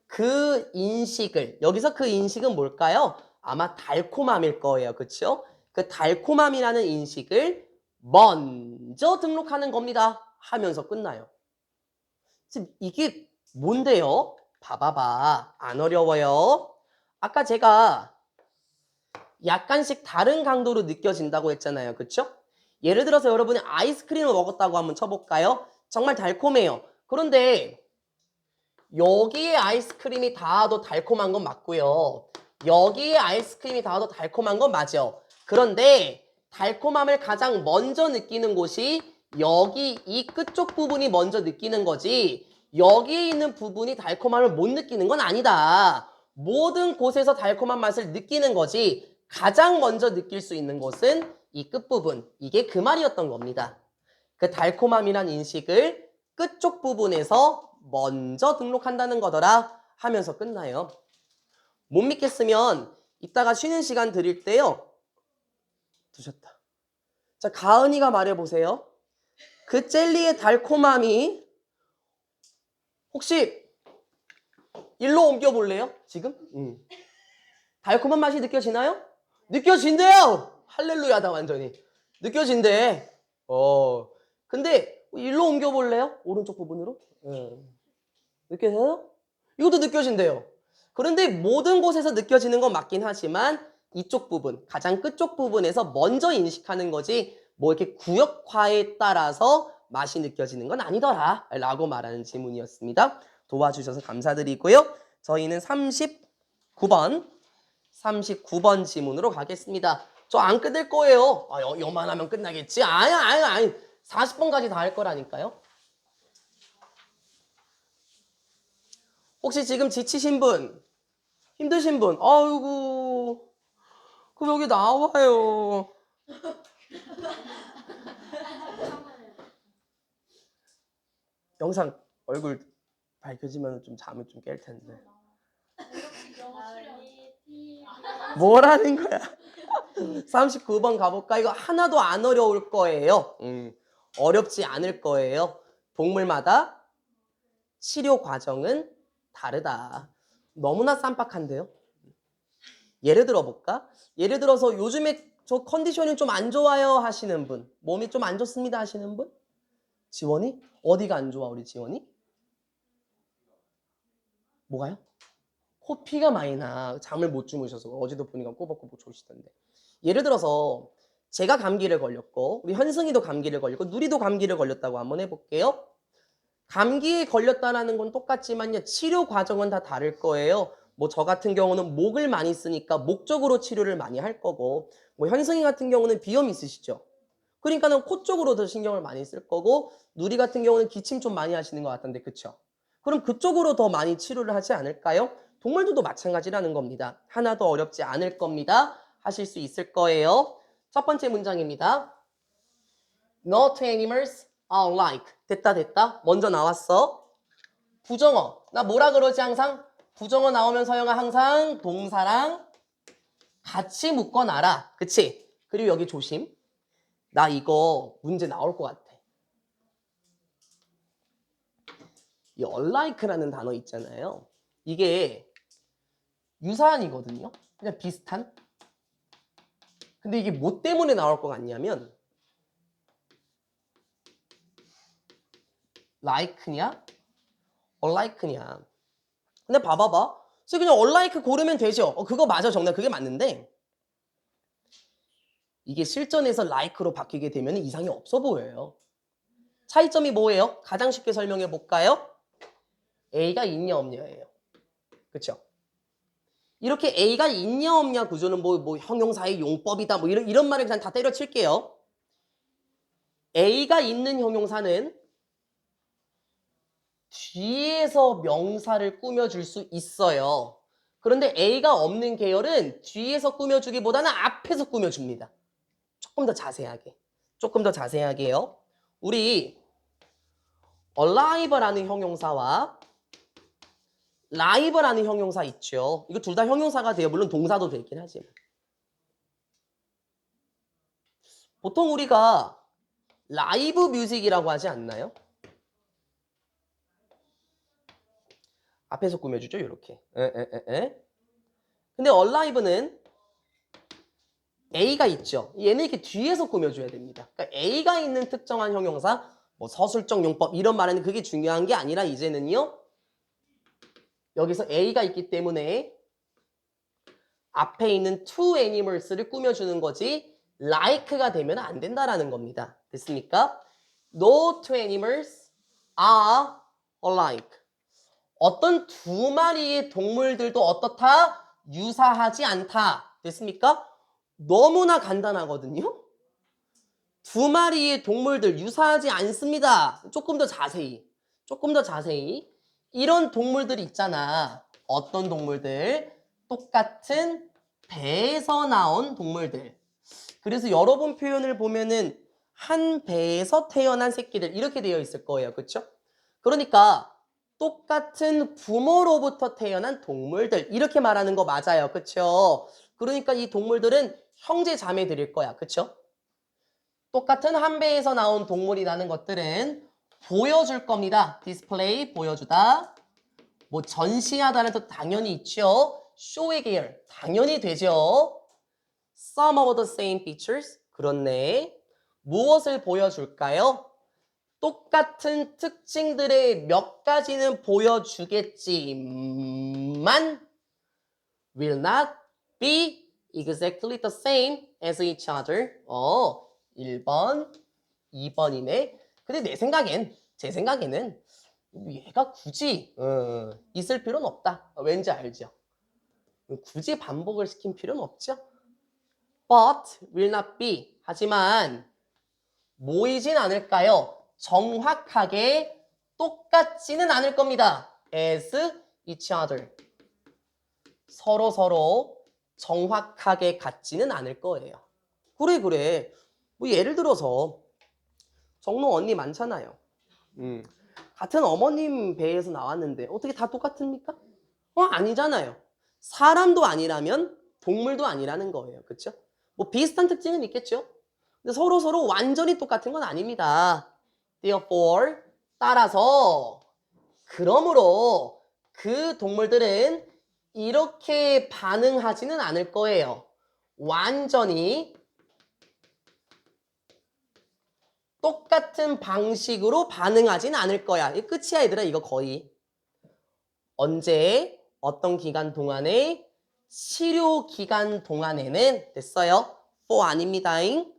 그 인식을 여기서 그 인식은 뭘까요? 아마 달콤함일 거예요. 그렇죠? 그 달콤함이라는 인식을 먼저 등록하는 겁니다. 하면서 끝나요. 이게 뭔데요? 봐봐봐. 안 어려워요. 아까 제가 약간씩 다른 강도로 느껴진다고 했잖아요. 그렇죠? 예를 들어서 여러분이 아이스크림을 먹었다고 한번 쳐볼까요? 정말 달콤해요. 그런데 여기에 아이스크림이 닿아도 달콤한 건 맞고요. 여기에 아이스크림이 닿아도 달콤한 건 맞아. 그런데 달콤함을 가장 먼저 느끼는 곳이 여기 이 끝쪽 부분이 먼저 느끼는 거지 여기에 있는 부분이 달콤함을 못 느끼는 건 아니다. 모든 곳에서 달콤한 맛을 느끼는 거지 가장 먼저 느낄 수 있는 곳은 이 끝부분. 이게 그 말이었던 겁니다. 그 달콤함이란 인식을 끝쪽 부분에서 먼저 등록한다는 거더라 하면서 끝나요. 못 믿겠으면 이따가 쉬는 시간 드릴 때요. 두셨다. 자, 가은이가 말해보세요. 그 젤리의 달콤함이 혹시 일로 옮겨볼래요? 지금? 달콤한 맛이 느껴지나요? 느껴진대요. 할렐루야다 완전히. 느껴진대. 근데 일로 옮겨볼래요? 오른쪽 부분으로? 느껴져요? 이것도 느껴진대요. 그런데 모든 곳에서 느껴지는 건 맞긴 하지만 이쪽 부분, 가장 끝쪽 부분에서 먼저 인식하는 거지 뭐 이렇게 구역화에 따라서 맛이 느껴지는 건 아니더라 라고 말하는 지문이었습니다. 도와주셔서 감사드리고요. 저희는 39번 지문으로 가겠습니다. 저 안 끝낼 거예요. 요만하면 끝나겠지? 아니. 40번까지 다 할 거라니까요. 혹시 지금 지치신 분, 힘드신 분, 아이고, 그럼 여기 나와요. 영상 얼굴 밝혀지면 좀 잠을 좀 깰 텐데. 뭐라는 거야? 39번 가볼까? 이거 하나도 안 어려울 거예요. 어렵지 않을 거예요. 동물마다 치료 과정은 다르다. 너무나 쌈박한데요. 예를 들어 볼까? 예를 들어서 요즘에 저 컨디션이 좀 안 좋아요 하시는 분, 몸이 좀 안 좋습니다 하시는 분? 지원이? 어디가 안 좋아 우리 지원이? 뭐가요? 코피가 많이 나. 잠을 못 주무셔서 어제도 보니까 꼬박꼬박 졸으시던데. 예를 들어서 제가 감기를 걸렸고 우리 현승이도 감기를 걸렸고 누리도 감기를 걸렸다고 한번 해볼게요. 감기에 걸렸다라는 건 똑같지만요. 치료 과정은 다 다를 거예요. 뭐 저 같은 경우는 목을 많이 쓰니까 목 쪽으로 치료를 많이 할 거고 뭐 현승이 같은 경우는 비염 있으시죠? 그러니까는 코 쪽으로 더 신경을 많이 쓸 거고 누리 같은 경우는 기침 좀 많이 하시는 것 같던데 그쵸? 그럼 그쪽으로 더 많이 치료를 하지 않을까요? 동물들도 마찬가지라는 겁니다. 하나도 어렵지 않을 겁니다. 하실 수 있을 거예요. 첫 번째 문장입니다. No two animals are alike. 됐다. 먼저 나왔어. 부정어. 나 뭐라 그러지 항상? 부정어 나오면 서영아 항상 동사랑 같이 묶어놔라. 그치? 그리고 여기 조심. 나 이거 문제 나올 것 같아. 이 unlike라는 단어 있잖아요. 이게 유사한이거든요. 그냥 비슷한. 근데 이게 뭐 때문에 나올 것 같냐면 like냐 unlike냐. 근데 봐봐봐. 그래서 그냥 unlike 고르면 되죠. 그거 맞아 정답. 그게 맞는데 이게 실전에서 like로 바뀌게 되면 이상이 없어 보여요. 차이점이 뭐예요? 가장 쉽게 설명해 볼까요? A가 있냐 없냐예요. 그렇죠? 이렇게 A가 있냐 없냐 구조는 뭐 형용사의 용법이다 뭐 이런 말을 그냥 다 때려칠게요. A가 있는 형용사는 뒤에서 명사를 꾸며줄 수 있어요. 그런데 A가 없는 계열은 뒤에서 꾸며주기보다는 앞에서 꾸며줍니다. 조금 더 자세하게. 조금 더 자세하게요. 우리 alive라는 형용사와 live라는 형용사 있죠. 이거 둘 다 형용사가 돼요. 물론 동사도 되긴 하지만. 보통 우리가 라이브 뮤직이라고 하지 않나요? 앞에서 꾸며주죠. 이렇게. 근데 alive는 A가 있죠. 얘는 이렇게 뒤에서 꾸며줘야 됩니다. 그러니까 A가 있는 특정한 형용사, 뭐 서술적 용법 이런 말은 그게 중요한 게 아니라 이제는요. 여기서 A가 있기 때문에 앞에 있는 two animals를 꾸며주는 거지 like가 되면 안 된다라는 겁니다. 됐습니까? No two animals are alike. 어떤 두 마리의 동물들도 어떻다? 유사하지 않다. 됐습니까? 너무나 간단하거든요. 두 마리의 동물들 유사하지 않습니다. 조금 더 자세히. 조금 더 자세히. 이런 동물들 있잖아. 어떤 동물들? 똑같은 배에서 나온 동물들. 그래서 여러분 표현을 보면은 한 배에서 태어난 새끼들 이렇게 되어 있을 거예요. 그렇죠? 그러니까 똑같은 부모로부터 태어난 동물들 이렇게 말하는 거 맞아요. 그렇죠? 그러니까 이 동물들은 형제 자매들일 거야. 그렇죠? 똑같은 한 배에서 나온 동물이라는 것들은 보여줄 겁니다. 디스플레이 보여주다. 뭐 전시하다는 뜻 당연히 있죠. 쇼의 계열 당연히 되죠. Some of the same features. 그렇네. 무엇을 보여줄까요? 똑같은 특징들의 몇 가지는 보여주겠지만 will not be exactly the same as each other. 1번, 2번이네. 근데 제 생각에는 얘가 굳이 있을 필요는 없다. 왠지 알죠? 굳이 반복을 시킨 필요는 없죠? But will not be. 하지만 모이진 않을까요? 정확하게 똑같지는 않을 겁니다. As each other. 서로 정확하게 같지는 않을 거예요. 그래. 뭐 예를 들어서 정로 언니 많잖아요. 같은 어머님 배에서 나왔는데 어떻게 다 똑같습니까? 아니잖아요. 사람도 아니라면 동물도 아니라는 거예요. 그렇죠? 뭐 비슷한 특징은 있겠죠? 근데 서로 완전히 똑같은 건 아닙니다. Therefore, 따라서 그러므로 그 동물들은 이렇게 반응하지는 않을 거예요. 완전히 똑같은 방식으로 반응하진 않을 거야. 이게 끝이야 얘들아 이거 거의. 언제 어떤 기간 동안에 치료 기간 동안에는 됐어요. for 아닙니다잉.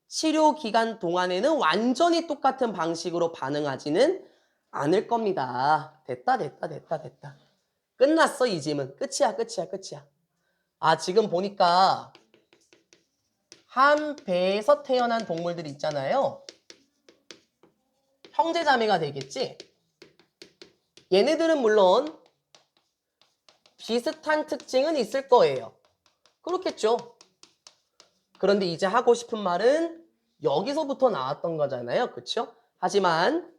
치료 기간 동안에는 완전히 똑같은 방식으로 반응하지는 않을 겁니다. 됐다. 끝났어 이 짐은. 끝이야. 지금 보니까 한 배에서 태어난 동물들 있잖아요. 형제자매가 되겠지? 얘네들은 물론 비슷한 특징은 있을 거예요. 그렇겠죠? 그런데 이제 하고 싶은 말은 여기서부터 나왔던 거잖아요. 그렇죠? 하지만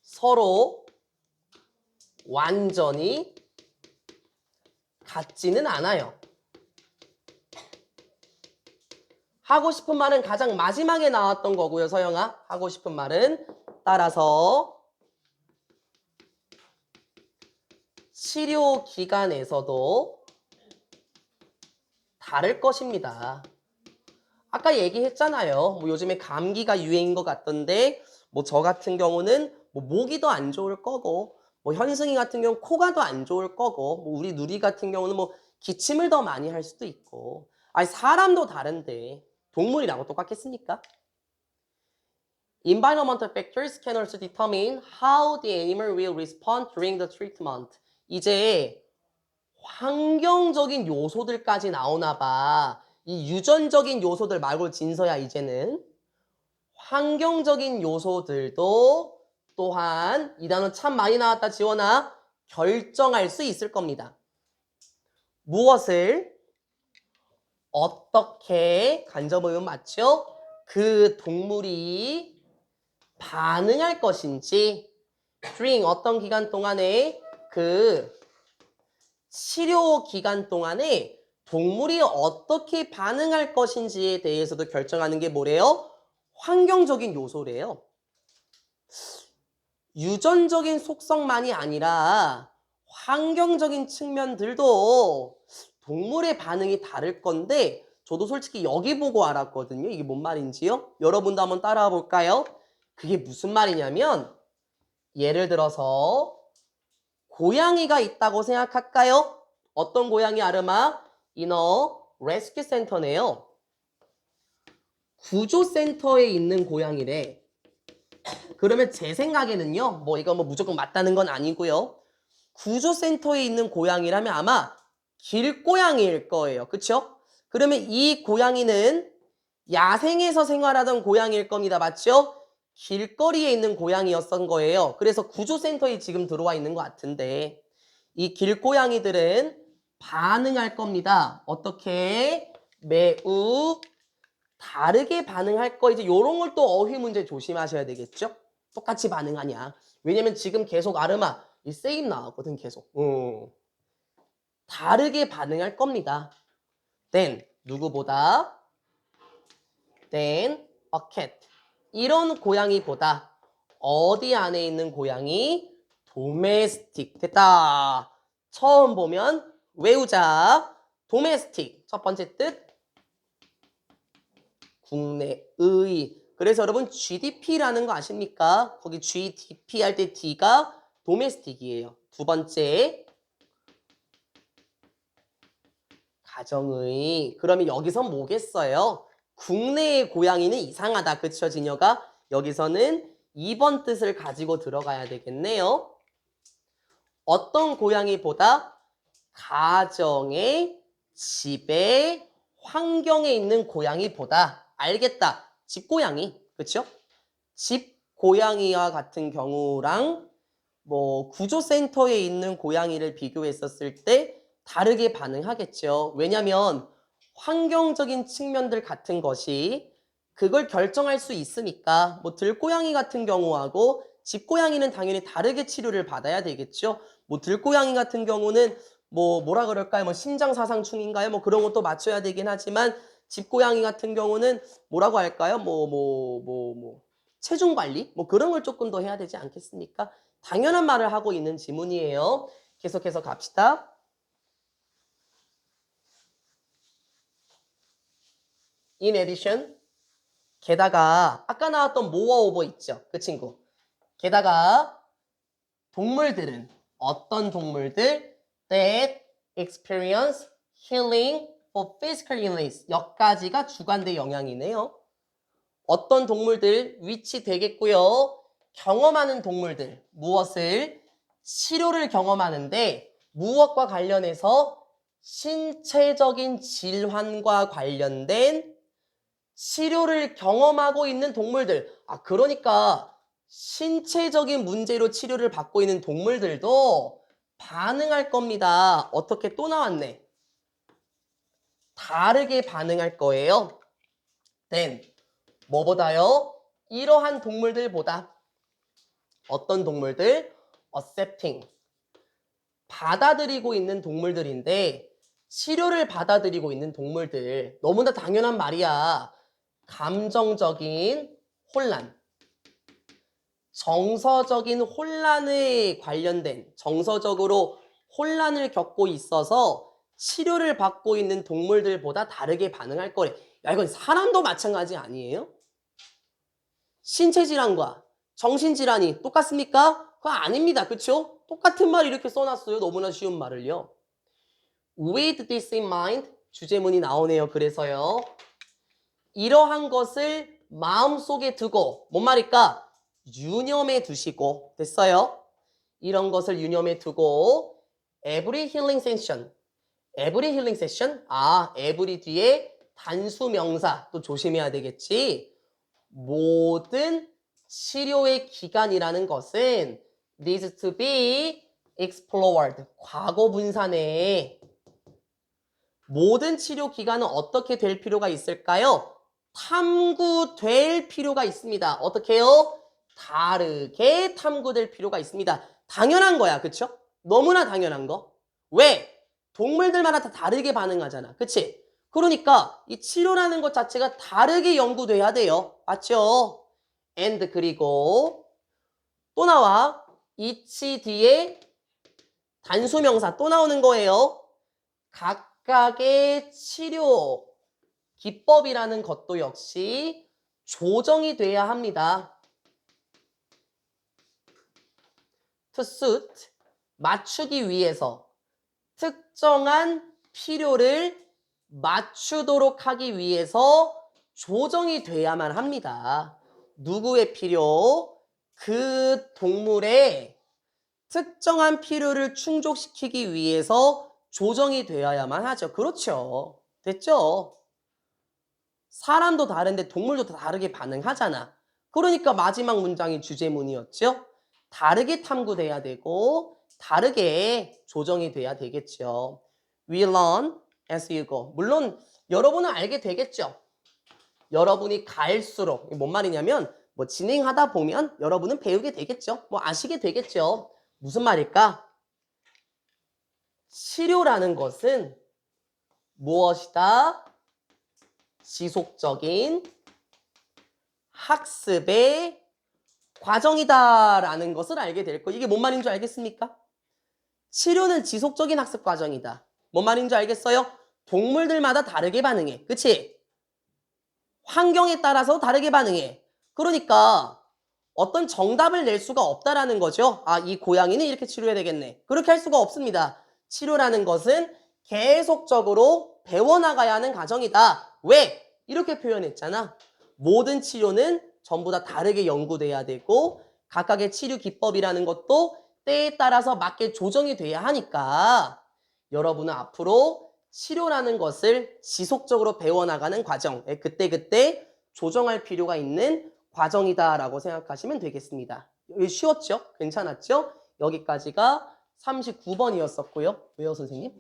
서로 완전히 같지는 않아요. 하고 싶은 말은 가장 마지막에 나왔던 거고요. 서영아. 하고 싶은 말은 따라서 치료 기간에서도 다를 것입니다. 아까 얘기했잖아요. 뭐 요즘에 감기가 유행인 것 같던데 뭐 저 같은 경우는 뭐 모기도 안 좋을 거고 뭐 현승이 같은 경우는 코가 더 안 좋을 거고 뭐 우리 누리 같은 경우는 뭐 기침을 더 많이 할 수도 있고 아니 사람도 다른데 동물이라고 똑같겠습니까? Environmental factors can also determine how the animal will respond during the treatment. 이제 환경적인 요소들까지 나오나 봐. 이 유전적인 요소들 말고 진서야 이제는 환경적인 요소들도 또한 이 단어 참 많이 나왔다 지원아. 결정할 수 있을 겁니다. 무엇을 어떻게 간접의문 맞죠? 그 동물이 반응할 것인지 during 어떤 기간 동안에 그 치료 기간 동안에 동물이 어떻게 반응할 것인지에 대해서도 결정하는 게 뭐래요? 환경적인 요소래요. 유전적인 속성만이 아니라 환경적인 측면들도 동물의 반응이 다를 건데 저도 솔직히 여기 보고 알았거든요. 이게 뭔 말인지요? 여러분도 한번 따라와 볼까요? 그게 무슨 말이냐면 예를 들어서 고양이가 있다고 생각할까요? 어떤 고양이 아름아? 이너 레스큐 센터네요. 구조센터에 있는 고양이래. 그러면 제 생각에는요. 뭐 이거 뭐 무조건 맞다는 건 아니고요. 구조센터에 있는 고양이라면 아마 길고양이일 거예요. 그쵸? 그러면 이 고양이는 야생에서 생활하던 고양이일 겁니다. 맞죠? 길거리에 있는 고양이였던 거예요. 그래서 구조센터에 지금 들어와 있는 것 같은데 이 길고양이들은 반응할 겁니다. 어떻게? 매우 다르게 반응할 거. 이제 요런 걸 또 어휘 문제 조심하셔야 되겠죠? 똑같이 반응하냐. 왜냐면 지금 계속 아르마 이 same 나왔거든 계속. 다르게 반응할 겁니다. then 누구보다 then a cat 이런 고양이보다 어디 안에 있는 고양이? domestic. 됐다. 처음 보면 외우자. domestic 첫 번째 뜻 국내의. 그래서 여러분 GDP라는 거 아십니까? 거기 GDP 할 때 D가 domestic이에요. 두 번째 가정의. 그러면 여기서 뭐겠어요? 국내의 고양이는 이상하다. 그쵸 진여가? 여기서는 2번 뜻을 가지고 들어가야 되겠네요. 어떤 고양이보다 가정의 집의 환경에 있는 고양이보다 알겠다. 집고양이. 그쵸? 집고양이와 같은 경우랑 뭐 구조센터에 있는 고양이를 비교했었을 때 다르게 반응하겠죠. 왜냐면 환경적인 측면들 같은 것이 그걸 결정할 수 있으니까 뭐 들고양이 같은 경우하고 집고양이는 당연히 다르게 치료를 받아야 되겠죠. 뭐 들고양이 같은 경우는 뭐라 그럴까요? 뭐 신장사상충인가요? 뭐 그런 것도 맞춰야 되긴 하지만 집고양이 같은 경우는 뭐라고 할까요? 체중 관리? 뭐 그런 걸 조금 더 해야 되지 않겠습니까? 당연한 말을 하고 있는 지문이에요. 계속해서 갑시다. In addition, 게다가 아까 나왔던 moreover 있죠? 그 친구. 게다가 동물들은 어떤 동물들? That experience healing for physical illness. 여기까지가 주관대 영향이네요. 어떤 동물들 위치 되겠고요. 경험하는 동물들 무엇을? 치료를 경험하는데 무엇과 관련해서 신체적인 질환과 관련된 치료를 경험하고 있는 동물들. 그러니까 신체적인 문제로 치료를 받고 있는 동물들도 반응할 겁니다. 어떻게 또 나왔네. 다르게 반응할 거예요. then 뭐보다요? 이러한 동물들보다 어떤 동물들? accepting 받아들이고 있는 동물들인데 치료를 받아들이고 있는 동물들 너무나 당연한 말이야. 감정적인 혼란 정서적인 혼란에 관련된 정서적으로 혼란을 겪고 있어서 치료를 받고 있는 동물들보다 다르게 반응할 거래. 야 이건 사람도 마찬가지 아니에요? 신체질환과 정신질환이 똑같습니까? 그거 아닙니다. 그쵸? 똑같은 말 이렇게 써놨어요. 너무나 쉬운 말을요. With this in mind 주제문이 나오네요. 그래서요. 이러한 것을 마음속에 두고 뭔 말일까? 유념해 두시고 됐어요? 이런 것을 유념해 두고 every healing session. every healing session? 아, every 뒤에 단수 명사 또 조심해야 되겠지. 모든 치료의 기간이라는 것은 needs to be explored. 과거 분사 내에 모든 치료 기간은 어떻게 될 필요가 있을까요? 탐구될 필요가 있습니다. 어떻게 해요? 다르게 탐구될 필요가 있습니다. 당연한 거야. 그쵸? 너무나 당연한 거. 왜? 동물들마다 다 다르게 반응하잖아. 그치? 그러니까 이 치료라는 것 자체가 다르게 연구돼야 돼요. 맞죠? and 그리고 또 나와. each 뒤에 단수명사 또 나오는 거예요. 각각의 치료 기법이라는 것도 역시 조정이 돼야 합니다. to suit, 맞추기 위해서 특정한 필요를 맞추도록 하기 위해서 조정이 돼야만 합니다. 누구의 필요? 그 동물의 특정한 필요를 충족시키기 위해서 조정이 되어야만 하죠. 그렇죠. 됐죠? 사람도 다른데 동물도 다 다르게 반응하잖아. 그러니까 마지막 문장이 주제문이었죠. 다르게 탐구돼야 되고 다르게 조정이 돼야 되겠죠. We learn as you go. 물론 여러분은 알게 되겠죠. 여러분이 갈수록 뭔 말이냐면 뭐 진행하다 보면 여러분은 배우게 되겠죠. 뭐 아시게 되겠죠. 무슨 말일까? 치료라는 것은 무엇이다? 지속적인 학습의 과정이다라는 것을 알게 될 거예요. 이게 뭔 말인 줄 알겠습니까? 치료는 지속적인 학습 과정이다. 뭔 말인 줄 알겠어요? 동물들마다 다르게 반응해. 그치? 환경에 따라서 다르게 반응해. 그러니까 어떤 정답을 낼 수가 없다라는 거죠. 아, 이 고양이는 이렇게 치료해야 되겠네. 그렇게 할 수가 없습니다. 치료라는 것은 계속적으로 배워나가야 하는 과정이다. 왜? 이렇게 표현했잖아. 모든 치료는 전부 다 다르게 연구돼야 되고 각각의 치료 기법이라는 것도 때에 따라서 맞게 조정이 돼야 하니까 여러분은 앞으로 치료라는 것을 지속적으로 배워나가는 과정, 그때그때 조정할 필요가 있는 과정이다라고 생각하시면 되겠습니다. 여기 쉬웠죠? 괜찮았죠? 여기까지가 39번이었었고요. 왜요, 선생님?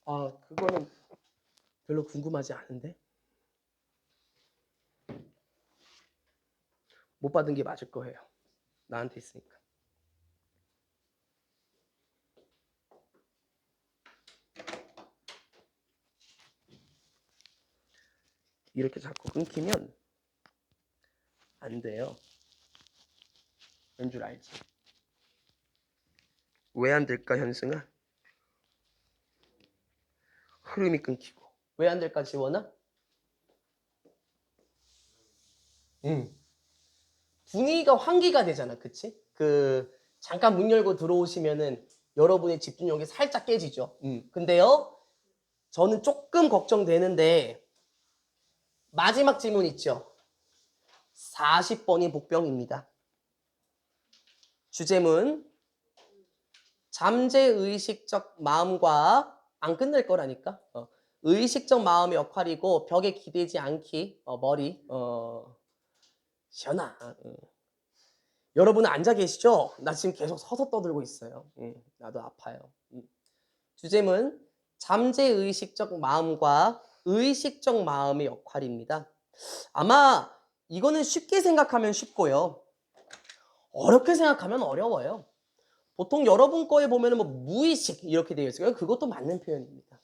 아, 그거는 별로 궁금하지 않은데? 못 받은 게 맞을 거예요. 나한테 있으니까. 이렇게 자꾸 끊기면 안 돼요. 왠 줄 알지? 왜 안 될까, 현승아? 흐름이 끊기고. 왜 안 될까, 지원아? 분위기가 환기가 되잖아, 그치? 잠깐 문 열고 들어오시면은 여러분의 집중력이 살짝 깨지죠. 근데요, 저는 조금 걱정되는데, 마지막 질문 있죠? 40번이 복병입니다. 주제문, 잠재의식적 마음과 안 끝낼 거라니까. 의식적 마음의 역할이고 벽에 기대지 않기. 머리. 시원아. 여러분은 앉아 계시죠? 나 지금 계속 서서 떠들고 있어요. 나도 아파요. 주제문, 잠재의식적 마음과 의식적 마음의 역할입니다. 아마 이거는 쉽게 생각하면 쉽고요. 어렵게 생각하면 어려워요. 보통 여러분 거에 보면 뭐 무의식 이렇게 되어 있어요. 그것도 맞는 표현입니다.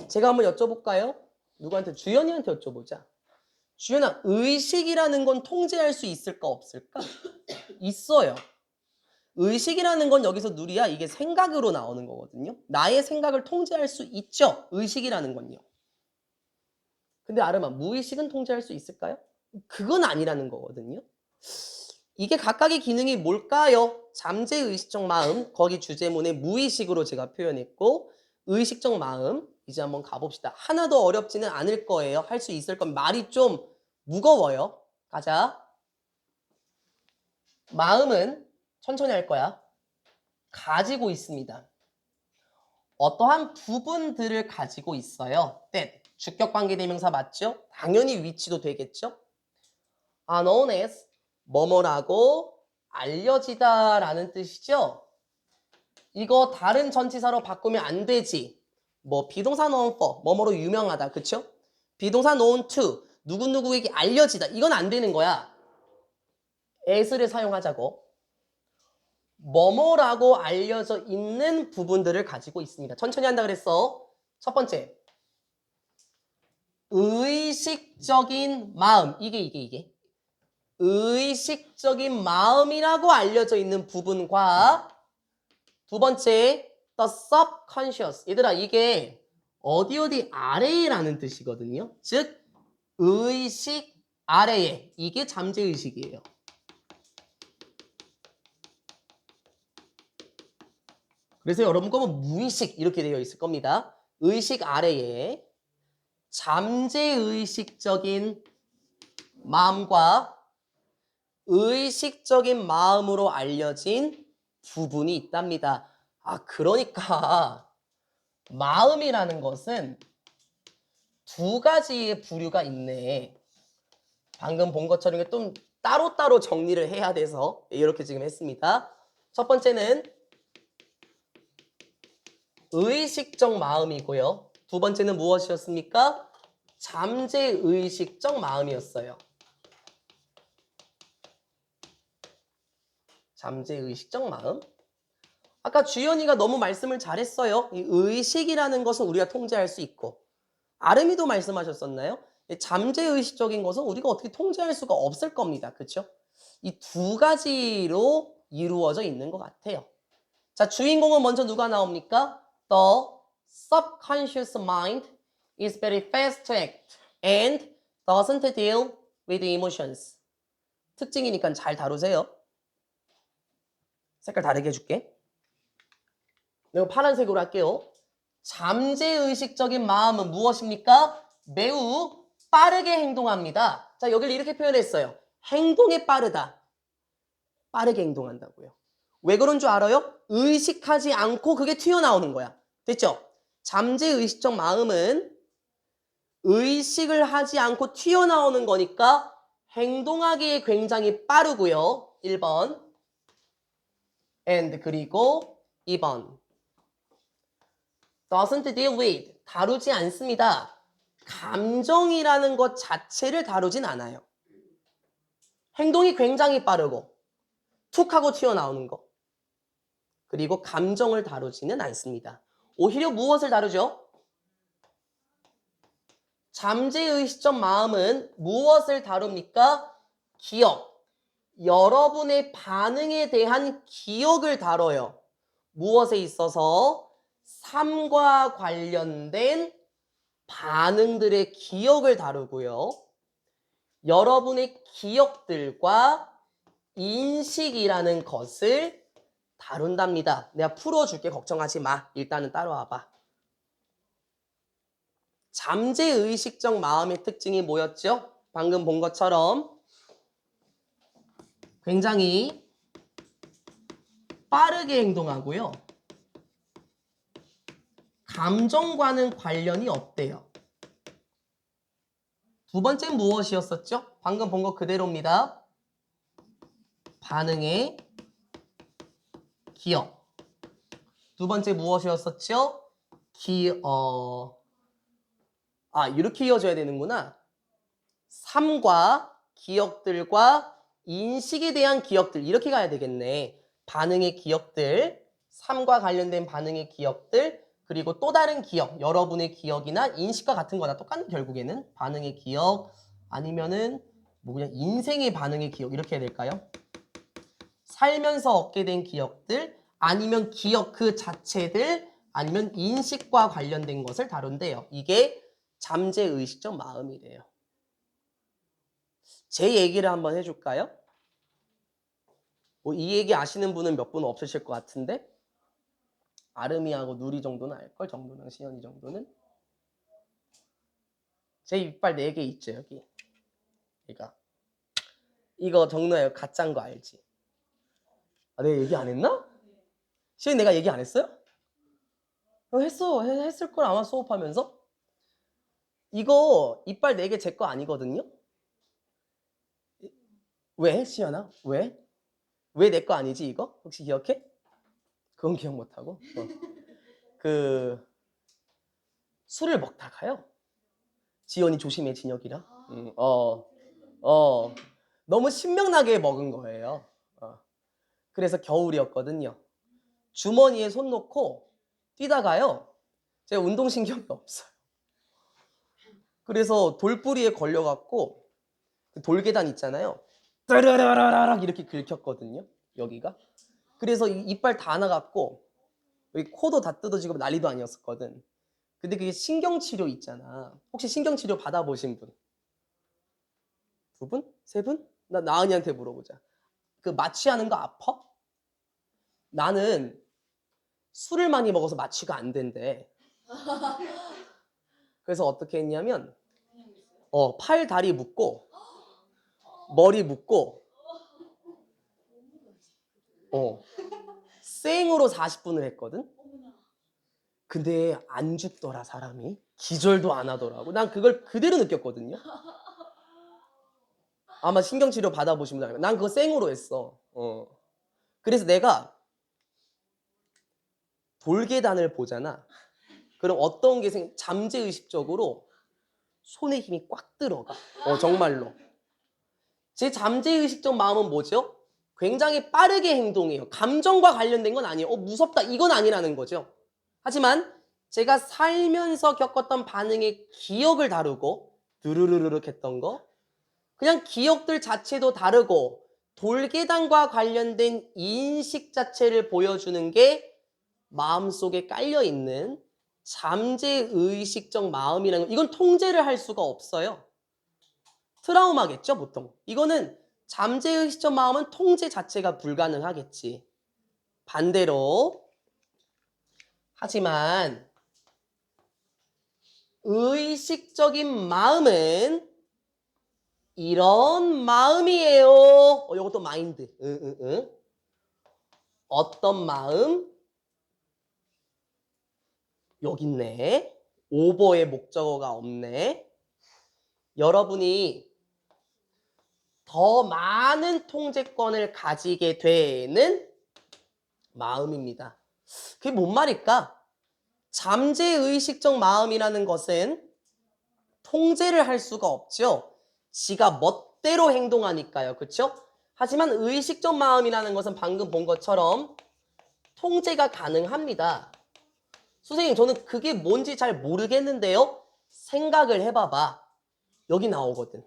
제가 한번 여쭤볼까요? 누구한테? 주연이한테 여쭤보자. 주연아, 의식이라는 건 통제할 수 있을까 없을까? 있어요. 의식이라는 건 여기서 누리야 이게 생각으로 나오는 거거든요. 나의 생각을 통제할 수 있죠. 의식이라는 건요. 근데 아름아, 무의식은 통제할 수 있을까요? 그건 아니라는 거거든요. 이게 각각의 기능이 뭘까요? 잠재의식적 마음, 거기 주제문에 무의식으로 제가 표현했고 의식적 마음, 이제 한번 가봅시다. 하나도 어렵지는 않을 거예요. 할 수 있을 건 말이 좀 무거워요. 가자. 마음은 천천히 할 거야. 가지고 있습니다. 어떠한 부분들을 가지고 있어요. that. 주격관계대명사 맞죠? 당연히 위치도 되겠죠? are known as 뭐뭐라고 알려지다 라는 뜻이죠. 이거 다른 전치사로 바꾸면 안 되지. 뭐 비동사 known for 뭐뭐로 유명하다. 그쵸? 비동사 known to 누구누구에게 알려지다. 이건 안 되는 거야. as를 사용하자고. 뭐뭐라고 알려져 있는 부분들을 가지고 있습니다. 천천히 한다 그랬어. 첫 번째. 의식적인 마음. 이게. 의식적인 마음이라고 알려져 있는 부분과 두 번째, the subconscious. 얘들아, 이게 어디 아래라는 뜻이거든요. 즉, 의식 아래에. 이게 잠재의식이에요. 그래서 여러분 거면 무의식 이렇게 되어 있을 겁니다. 의식 아래에 잠재의식적인 마음과 의식적인 마음으로 알려진 부분이 있답니다. 아, 그러니까 마음이라는 것은 두 가지의 부류가 있네. 방금 본 것처럼 좀 따로따로 정리를 해야 돼서 이렇게 지금 했습니다. 첫 번째는 의식적 마음이고요. 두 번째는 무엇이었습니까? 잠재의식적 마음이었어요. 잠재의식적 마음. 아까 주연이가 너무 말씀을 잘했어요. 이 의식이라는 것은 우리가 통제할 수 있고 아름이도 말씀하셨었나요? 잠재의식적인 것은 우리가 어떻게 통제할 수가 없을 겁니다. 그렇죠? 이 두 가지로 이루어져 있는 것 같아요. 자, 주인공은 먼저 누가 나옵니까? The subconscious mind is very fast to act and doesn't deal with emotions. 특징이니까 잘 다루세요. 색깔 다르게 해줄게. 이거 파란색으로 할게요. 잠재의식적인 마음은 무엇입니까? 매우 빠르게 행동합니다. 자, 여기를 이렇게 표현했어요. 행동이 빠르다. 빠르게 행동한다고요. 왜 그런 줄 알아요? 의식하지 않고 그게 튀어나오는 거야. 됐죠? 잠재의식적 마음은 의식을 하지 않고 튀어나오는 거니까 행동하기에 굉장히 빠르고요. 1번. and 그리고 2번. doesn't deal with. 다루지 않습니다. 감정이라는 것 자체를 다루진 않아요. 행동이 굉장히 빠르고 툭 하고 튀어나오는 거. 그리고 감정을 다루지는 않습니다. 오히려 무엇을 다루죠? 잠재의식적 마음은 무엇을 다룹니까? 기억. 여러분의 반응에 대한 기억을 다뤄요. 무엇에 있어서? 삶과 관련된 반응들의 기억을 다루고요. 여러분의 기억들과 인식이라는 것을 다룬답니다. 내가 풀어줄게. 걱정하지 마. 일단은 따라와봐. 잠재의식적 마음의 특징이 뭐였죠? 방금 본 것처럼 굉장히 빠르게 행동하고요. 감정과는 관련이 없대요. 두 번째는 무엇이었었죠? 방금 본 거 그대로입니다. 반응의 기억. 두 번째 무엇이었었죠? 이렇게 이어져야 되는구나. 삶과 기억들과 인식에 대한 기억들. 이렇게 가야 되겠네. 반응의 기억들, 삶과 관련된 반응의 기억들, 그리고 또 다른 기억, 여러분의 기억이나 인식과 같은 거나 똑같은 결국에는 반응의 기억 아니면은 뭐 그냥 인생의 반응의 기억 이렇게 해야 될까요? 살면서 얻게 된 기억들 아니면 기억 그 자체들 아니면 인식과 관련된 것을 다룬대요. 이게 잠재의식적 마음이래요. 제 얘기를 한번 해줄까요? 뭐 이 얘기 아시는 분은 몇 분 없으실 것 같은데 아름이하고 누리 정도는 알걸? 정도랑 시연이 정도는? 제 이빨 4개 있죠 여기. 이거 정노야 가짜인 거 알지? 아, 내가 얘기 안 했나? 시연이 내가 얘기 안 했어요? 했을 걸 아마 수업하면서. 이거 이빨 4개 제 거 아니거든요? 왜, 시연아? 왜? 왜 내 거 아니지, 이거? 혹시 기억해? 그건 기억 못하고. 술을 먹다가요. 지연이 조심해, 진혁이랑. 너무 신명나게 먹은 거예요. 그래서 겨울이었거든요. 주머니에 손 놓고 뛰다가요. 제가 운동신경이 없어요. 그래서 돌부리에 걸려갖고 돌계단 있잖아요. 따라라라락 이렇게 긁혔거든요. 여기가. 그래서 이빨 다 나갔고 여기 코도 다 뜯어지고 난리도 아니었었거든. 근데 그게 신경치료 있잖아. 혹시 신경치료 받아보신 분? 2분? 3분? 나은이한테 물어보자. 그 마취하는 거 아파? 나는 술을 많이 먹어서 마취가 안 된대. 그래서 어떻게 했냐면 팔, 다리 묶고 머리 묶고 생으로 40분을 했거든. 근데 안 죽더라, 사람이. 기절도 안 하더라고. 난 그걸 그대로 느꼈거든요. 아마 신경치료 받아보시면 알아요. 난 그거 생으로 했어. 그래서 내가 돌계단을 보잖아. 그럼 어떤 게 잠재의식적으로 손에 힘이 꽉 들어가. 정말로. 제 잠재의식적 마음은 뭐죠? 굉장히 빠르게 행동해요. 감정과 관련된 건 아니에요. 무섭다. 이건 아니라는 거죠. 하지만 제가 살면서 겪었던 반응의 기억을 다루고 드르르르륵 했던 거, 그냥 기억들 자체도 다르고 돌계단과 관련된 인식 자체를 보여주는 게 마음속에 깔려있는 잠재의식적 마음이라는 거. 이건 통제를 할 수가 없어요. 트라우마겠죠, 보통. 이거는 잠재의식적 마음은 통제 자체가 불가능하겠지. 반대로 하지만 의식적인 마음은 이런 마음이에요. 이것도 마인드. 어떤 마음? 여기 있네. 오버의 목적어가 없네. 여러분이 더 많은 통제권을 가지게 되는 마음입니다. 그게 뭔 말일까? 잠재의식적 마음이라는 것은 통제를 할 수가 없죠. 지가 멋대로 행동하니까요. 그렇죠? 하지만 의식적 마음이라는 것은 방금 본 것처럼 통제가 가능합니다. 선생님, 저는 그게 뭔지 잘 모르겠는데요. 생각을 해봐봐. 여기 나오거든.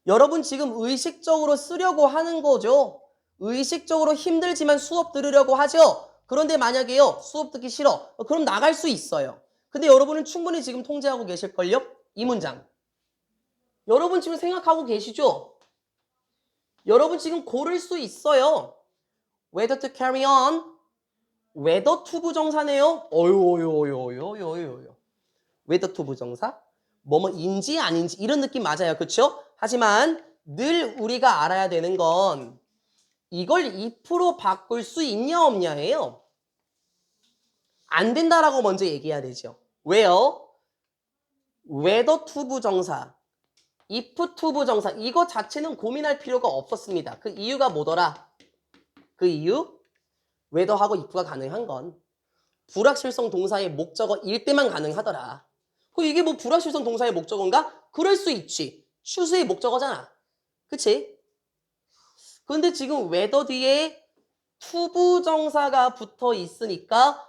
여러분 지금 의식적으로 쓰려고 하는 거죠. 의식적으로 힘들지만 수업 들으려고 하죠. 그런데 만약에요, 수업 듣기 싫어. 그럼 나갈 수 있어요. 근데 여러분은 충분히 지금 통제하고 계실걸요? 이 문장. 여러분 지금 생각하고 계시죠? 여러분 지금 고를 수 있어요. Whether to carry on. whether to 부정사네요. 어유. whether to 부정사. 뭐뭐인지 아닌지 이런 느낌 맞아요. 그렇죠? 하지만 늘 우리가 알아야 되는 건 이걸 if로 바꿀 수 있냐 없냐예요. 안 된다라고 먼저 얘기해야 되죠. 왜요? whether to 부정사, if to 부정사 이거 자체는 고민할 필요가 없었습니다. 그 이유가 뭐더라? 그 이유? whether하고 if가 가능한 건 불확실성 동사의 목적어일 때만 가능하더라. 이게 뭐 불확실성 동사의 목적어인가? 그럴 수 있지. 추수의 목적어잖아. 그치? 그런데 지금 whether 뒤에 to 부정사가 붙어 있으니까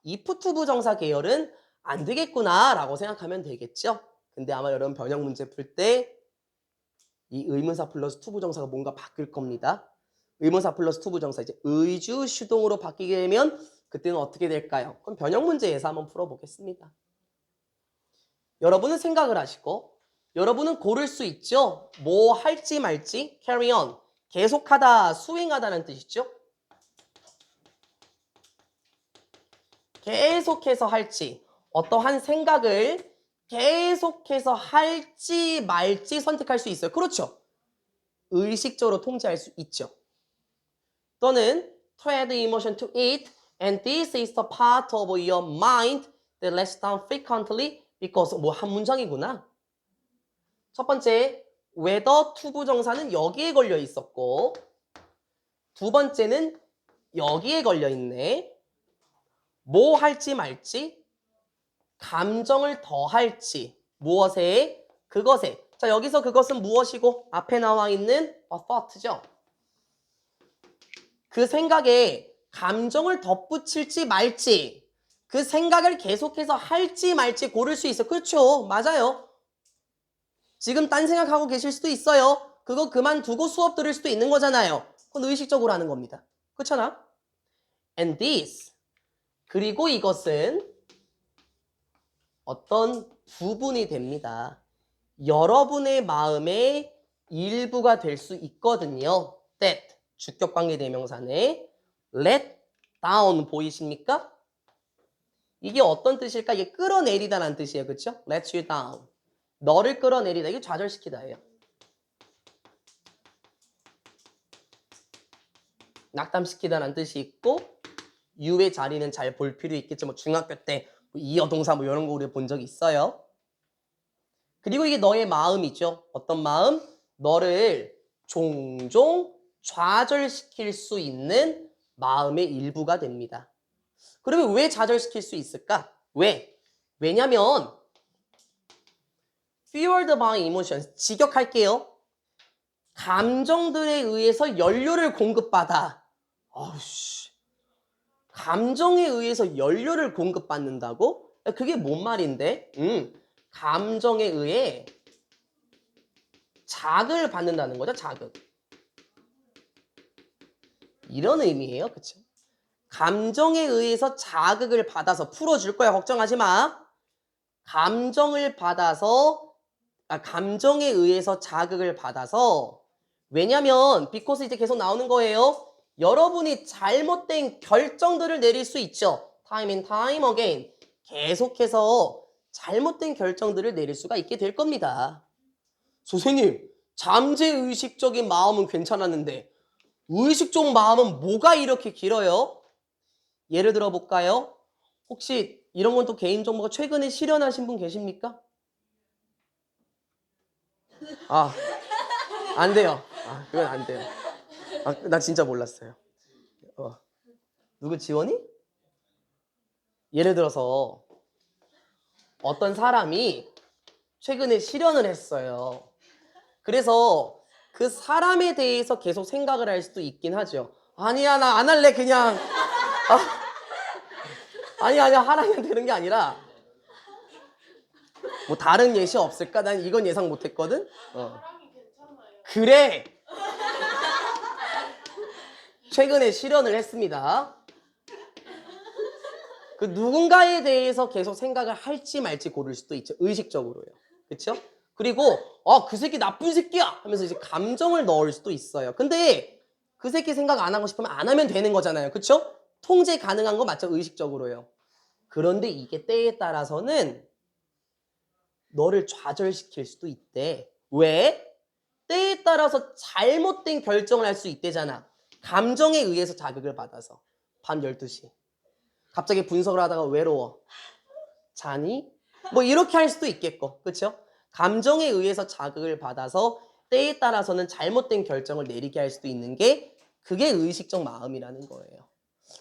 if to 부정사 계열은 안 되겠구나 라고 생각하면 되겠죠. 근데 아마 여러분 변형 문제 풀 때 이 의문사 플러스 to 부정사가 뭔가 바뀔 겁니다. 의문사 플러스 to 부정사 이제 의주 수동으로 바뀌게 되면 그때는 어떻게 될까요? 그럼 변형 문제에서 한번 풀어보겠습니다. 여러분은 생각을 하시고 여러분은 고를 수 있죠. 뭐 할지 말지 carry on 계속하다 수행하다는 뜻이죠. 계속해서 할지 어떠한 생각을 계속해서 할지 말지 선택할 수 있어요. 그렇죠. 의식적으로 통제할 수 있죠. 또는 to add emotion to it. And this is the part of your mind that lets down frequently because 뭐 한 문장이구나. 첫 번째, whether 투부정사는 여기에 걸려 있었고 두 번째는 여기에 걸려 있네. 뭐 할지 말지, 감정을 더 할지, 무엇에, 그것에. 자, 여기서 그것은 무엇이고 앞에 나와 있는 a thought죠. 그 생각에 감정을 덧붙일지 말지, 그 생각을 계속해서 할지 말지 고를 수 있어. 그렇죠. 맞아요. 지금 딴 생각하고 계실 수도 있어요. 그거 그만두고 수업 들을 수도 있는 거잖아요. 그건 의식적으로 하는 겁니다. 그렇잖아? And this, 그리고 이것은 어떤 부분이 됩니다. 여러분의 마음의 일부가 될 수 있거든요. That, 주격관계 대명사네. let down 보이십니까? 이게 어떤 뜻일까? 이게 끌어내리다라는 뜻이에요. 그렇죠? let you down. 너를 끌어내리다. 이게 좌절시키다예요. 낙담시키다라는 뜻이 있고 you의 자리는 잘 볼 필요 있겠죠. 뭐 중학교 때 이어동사 뭐 이런 거 우리 본 적 있어요. 그리고 이게 너의 마음이죠. 어떤 마음? 너를 종종 좌절시킬 수 있는 마음의 일부가 됩니다. 그러면 왜 좌절시킬 수 있을까? 왜? 왜냐면 fueled by emotions, 직역할게요. 감정들에 의해서 연료를 공급받아. 어우씨. 감정에 의해서 연료를 공급받는다고? 그게 뭔 말인데? 감정에 의해 자극을 받는다는 거죠, 자극. 이런 의미예요, 그쵸? 감정에 의해서 자극을 받아서 풀어줄 거야, 걱정하지 마. 감정에 의해서 자극을 받아서 왜냐면 because 이제 계속 나오는 거예요. 여러분이 잘못된 결정들을 내릴 수 있죠. Time and time again. 계속해서 잘못된 결정들을 내릴 수가 있게 될 겁니다. 선생님, 잠재의식적인 마음은 괜찮았는데 의식적 마음은 뭐가 이렇게 길어요? 예를 들어 볼까요? 혹시 이런 건 또 개인정보가 최근에 실현하신 분 계십니까? 아, 안 돼요. 아, 그건 안 돼요. 아, 나 진짜 몰랐어요. 누구 지원이? 예를 들어서 어떤 사람이 최근에 실현을 했어요. 그래서 그 사람에 대해서 계속 생각을 할 수도 있긴 하죠. 아니야, 나 안 할래, 그냥. 아니야, 하라면 되는 게 아니라 뭐 다른 예시 없을까? 난 이건 예상 못했거든. 그래. 최근에 실현을 했습니다. 그 누군가에 대해서 계속 생각을 할지 말지 고를 수도 있죠. 의식적으로요. 그렇죠? 그리고 그 새끼 나쁜 새끼야 하면서 이제 감정을 넣을 수도 있어요. 근데 그 새끼 생각 안 하고 싶으면 안 하면 되는 거잖아요. 그렇죠? 통제 가능한 거 맞죠? 의식적으로요. 그런데 이게 때에 따라서는 너를 좌절시킬 수도 있대. 왜? 때에 따라서 잘못된 결정을 할 수 있대잖아. 감정에 의해서 자극을 받아서. 밤 12시. 갑자기 분석을 하다가 외로워. 자니? 뭐 이렇게 할 수도 있겠고. 그렇죠? 감정에 의해서 자극을 받아서 때에 따라서는 잘못된 결정을 내리게 할 수도 있는 게 그게 의식적 마음이라는 거예요.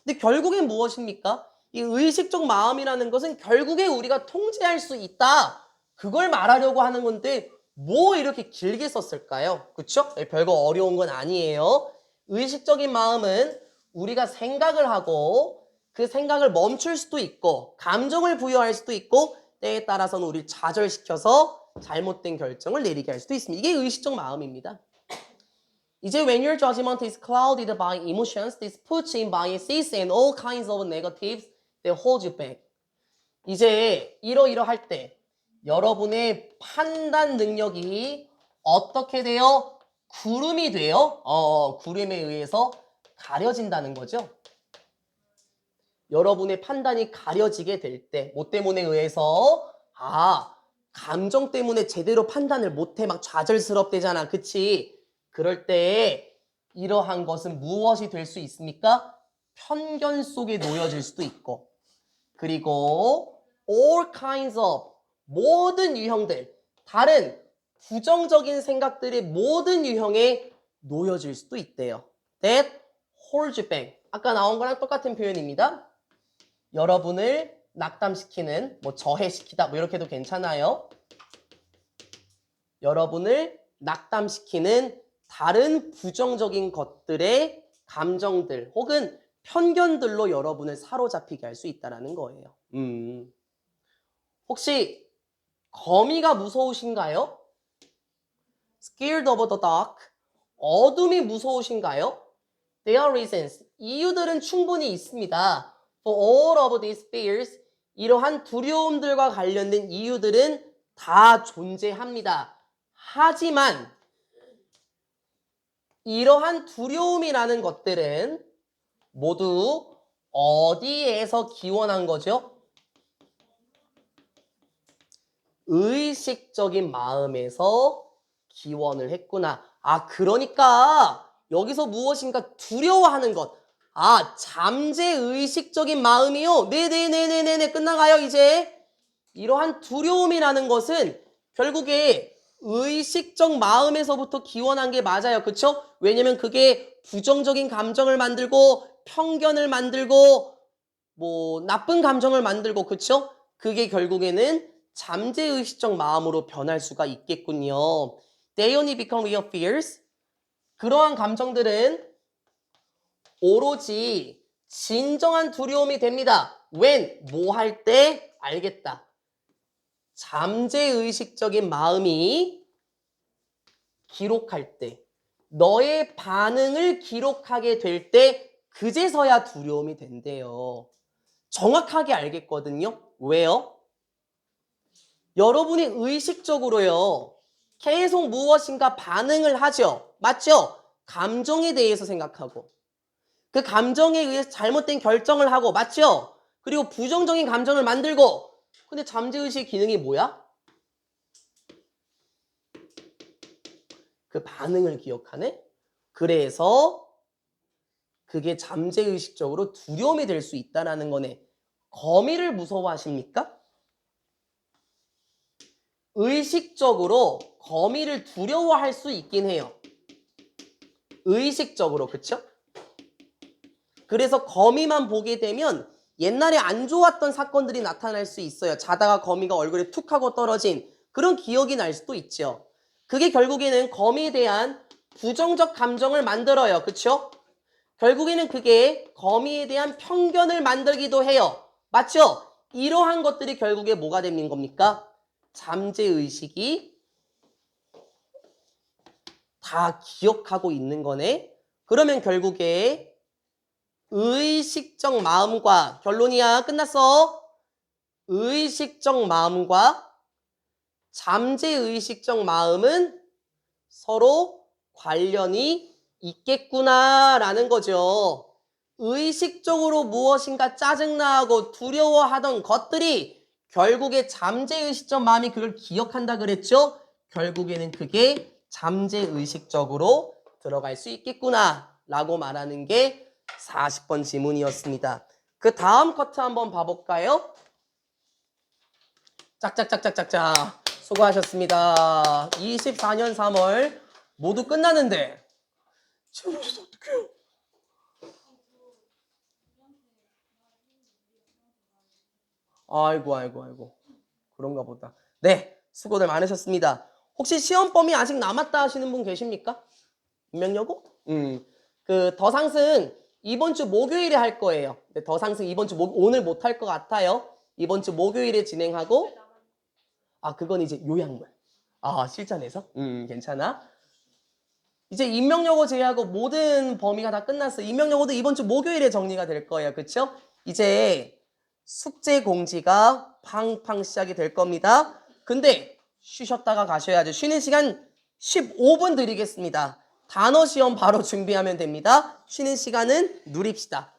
근데 결국엔 무엇입니까? 이 의식적 마음이라는 것은 결국에 우리가 통제할 수 있다. 그걸 말하려고 하는 건데 뭐 이렇게 길게 썼을까요? 그렇죠? 별거 어려운 건 아니에요. 의식적인 마음은 우리가 생각을 하고 그 생각을 멈출 수도 있고 감정을 부여할 수도 있고 때에 따라서는 우리를 좌절시켜서 잘못된 결정을 내리게 할 수도 있습니다. 이게 의식적 마음입니다. 이제 when your judgment is clouded by emotions, this puts in biases and all kinds of negatives that hold you back. 이제 이러이러할 때 여러분의 판단 능력이 어떻게 돼요? 구름이 돼요? 구름에 의해서 가려진다는 거죠. 여러분의 판단이 가려지게 될 때, 뭐 때문에 의해서? 감정 때문에 제대로 판단을 못해 막 좌절스럽대잖아. 그치? 그럴 때 이러한 것은 무엇이 될 수 있습니까? 편견 속에 놓여질 수도 있고, 그리고 all kinds of 모든 유형들, 다른 부정적인 생각들의 모든 유형에 놓여질 수도 있대요. That holds you back. 아까 나온 거랑 똑같은 표현입니다. 여러분을 낙담시키는, 뭐 저해시키다, 뭐 이렇게 해도 괜찮아요. 여러분을 낙담시키는 다른 부정적인 것들의 감정들 혹은 편견들로 여러분을 사로잡히게 할 수 있다는 거예요. 혹시 거미가 무서우신가요? Scared of the dark. 어둠이 무서우신가요? There are reasons. 이유들은 충분히 있습니다. For all of these fears. 이러한 두려움들과 관련된 이유들은 다 존재합니다. 하지만 이러한 두려움이라는 것들은 모두 어디에서 기원한 거죠? 의식적인 마음에서 기원을 했구나. 아, 그러니까 여기서 무엇인가 두려워하는 것. 아, 잠재의식적인 마음이요? 네네네네네 끝나가요 이제. 이러한 두려움이라는 것은 결국에 의식적 마음에서부터 기원한 게 맞아요. 그쵸? 왜냐면 그게 부정적인 감정을 만들고 편견을 만들고 뭐 나쁜 감정을 만들고 그쵸? 그게 결국에는 잠재의식적 마음으로 변할 수가 있겠군요. They only become real fears. 그러한 감정들은 오로지 진정한 두려움이 됩니다. when? 뭐 할 때? 알겠다. 잠재의식적인 마음이 기록할 때, 너의 반응을 기록하게 될 때 그제서야 두려움이 된대요. 정확하게 알겠거든요. 왜요? 여러분이 의식적으로요. 계속 무엇인가 반응을 하죠. 맞죠? 감정에 대해서 생각하고 그 감정에 의해서 잘못된 결정을 하고 맞죠? 그리고 부정적인 감정을 만들고 근데 잠재의식 기능이 뭐야? 그 반응을 기억하네? 그래서 그게 잠재의식적으로 두려움이 될 수 있다는 거네. 거미를 무서워하십니까? 의식적으로 거미를 두려워할 수 있긴 해요. 의식적으로, 그쵸? 그래서 거미만 보게 되면 옛날에 안 좋았던 사건들이 나타날 수 있어요. 자다가 거미가 얼굴에 툭 하고 떨어진 그런 기억이 날 수도 있죠. 그게 결국에는 거미에 대한 부정적 감정을 만들어요. 그쵸? 결국에는 그게 거미에 대한 편견을 만들기도 해요. 맞죠? 이러한 것들이 결국에 뭐가 되는 겁니까? 잠재의식이 다 기억하고 있는 거네. 그러면 결국에 의식적 마음과 결론이야. 끝났어. 의식적 마음과 잠재의식적 마음은 서로 관련이 있겠구나라는 거죠. 의식적으로 무엇인가 짜증나고 두려워하던 것들이 결국에 잠재의식적 마음이 그걸 기억한다 그랬죠? 결국에는 그게 잠재의식적으로 들어갈 수 있겠구나 라고 말하는 게 40번 지문이었습니다. 그 다음 커트 한번 봐볼까요? 짝짝짝짝짝짝 수고하셨습니다. 24년 3월 모두 끝나는데 지금 오셔서 어떡해요? 아이고 그런가 보다. 네, 수고들 많으셨습니다. 혹시 시험 범위 아직 남았다 하시는 분 계십니까? 인명여고? 그 더 상승 이번 주 목요일에 할 거예요. 더 상승 이번 주 오늘 못 할 것 같아요. 이번 주 목요일에 진행하고 아 그건 이제 요약물. 아 실전에서? 괜찮아. 이제 인명여고 제외하고 모든 범위가 다 끝났어. 인명여고도 이번 주 목요일에 정리가 될 거예요. 그쵸? 이제 숙제 공지가 팡팡 시작이 될 겁니다. 근데 쉬셨다가 가셔야죠. 쉬는 시간 15분 드리겠습니다. 단어 시험 바로 준비하면 됩니다. 쉬는 시간은 누립시다.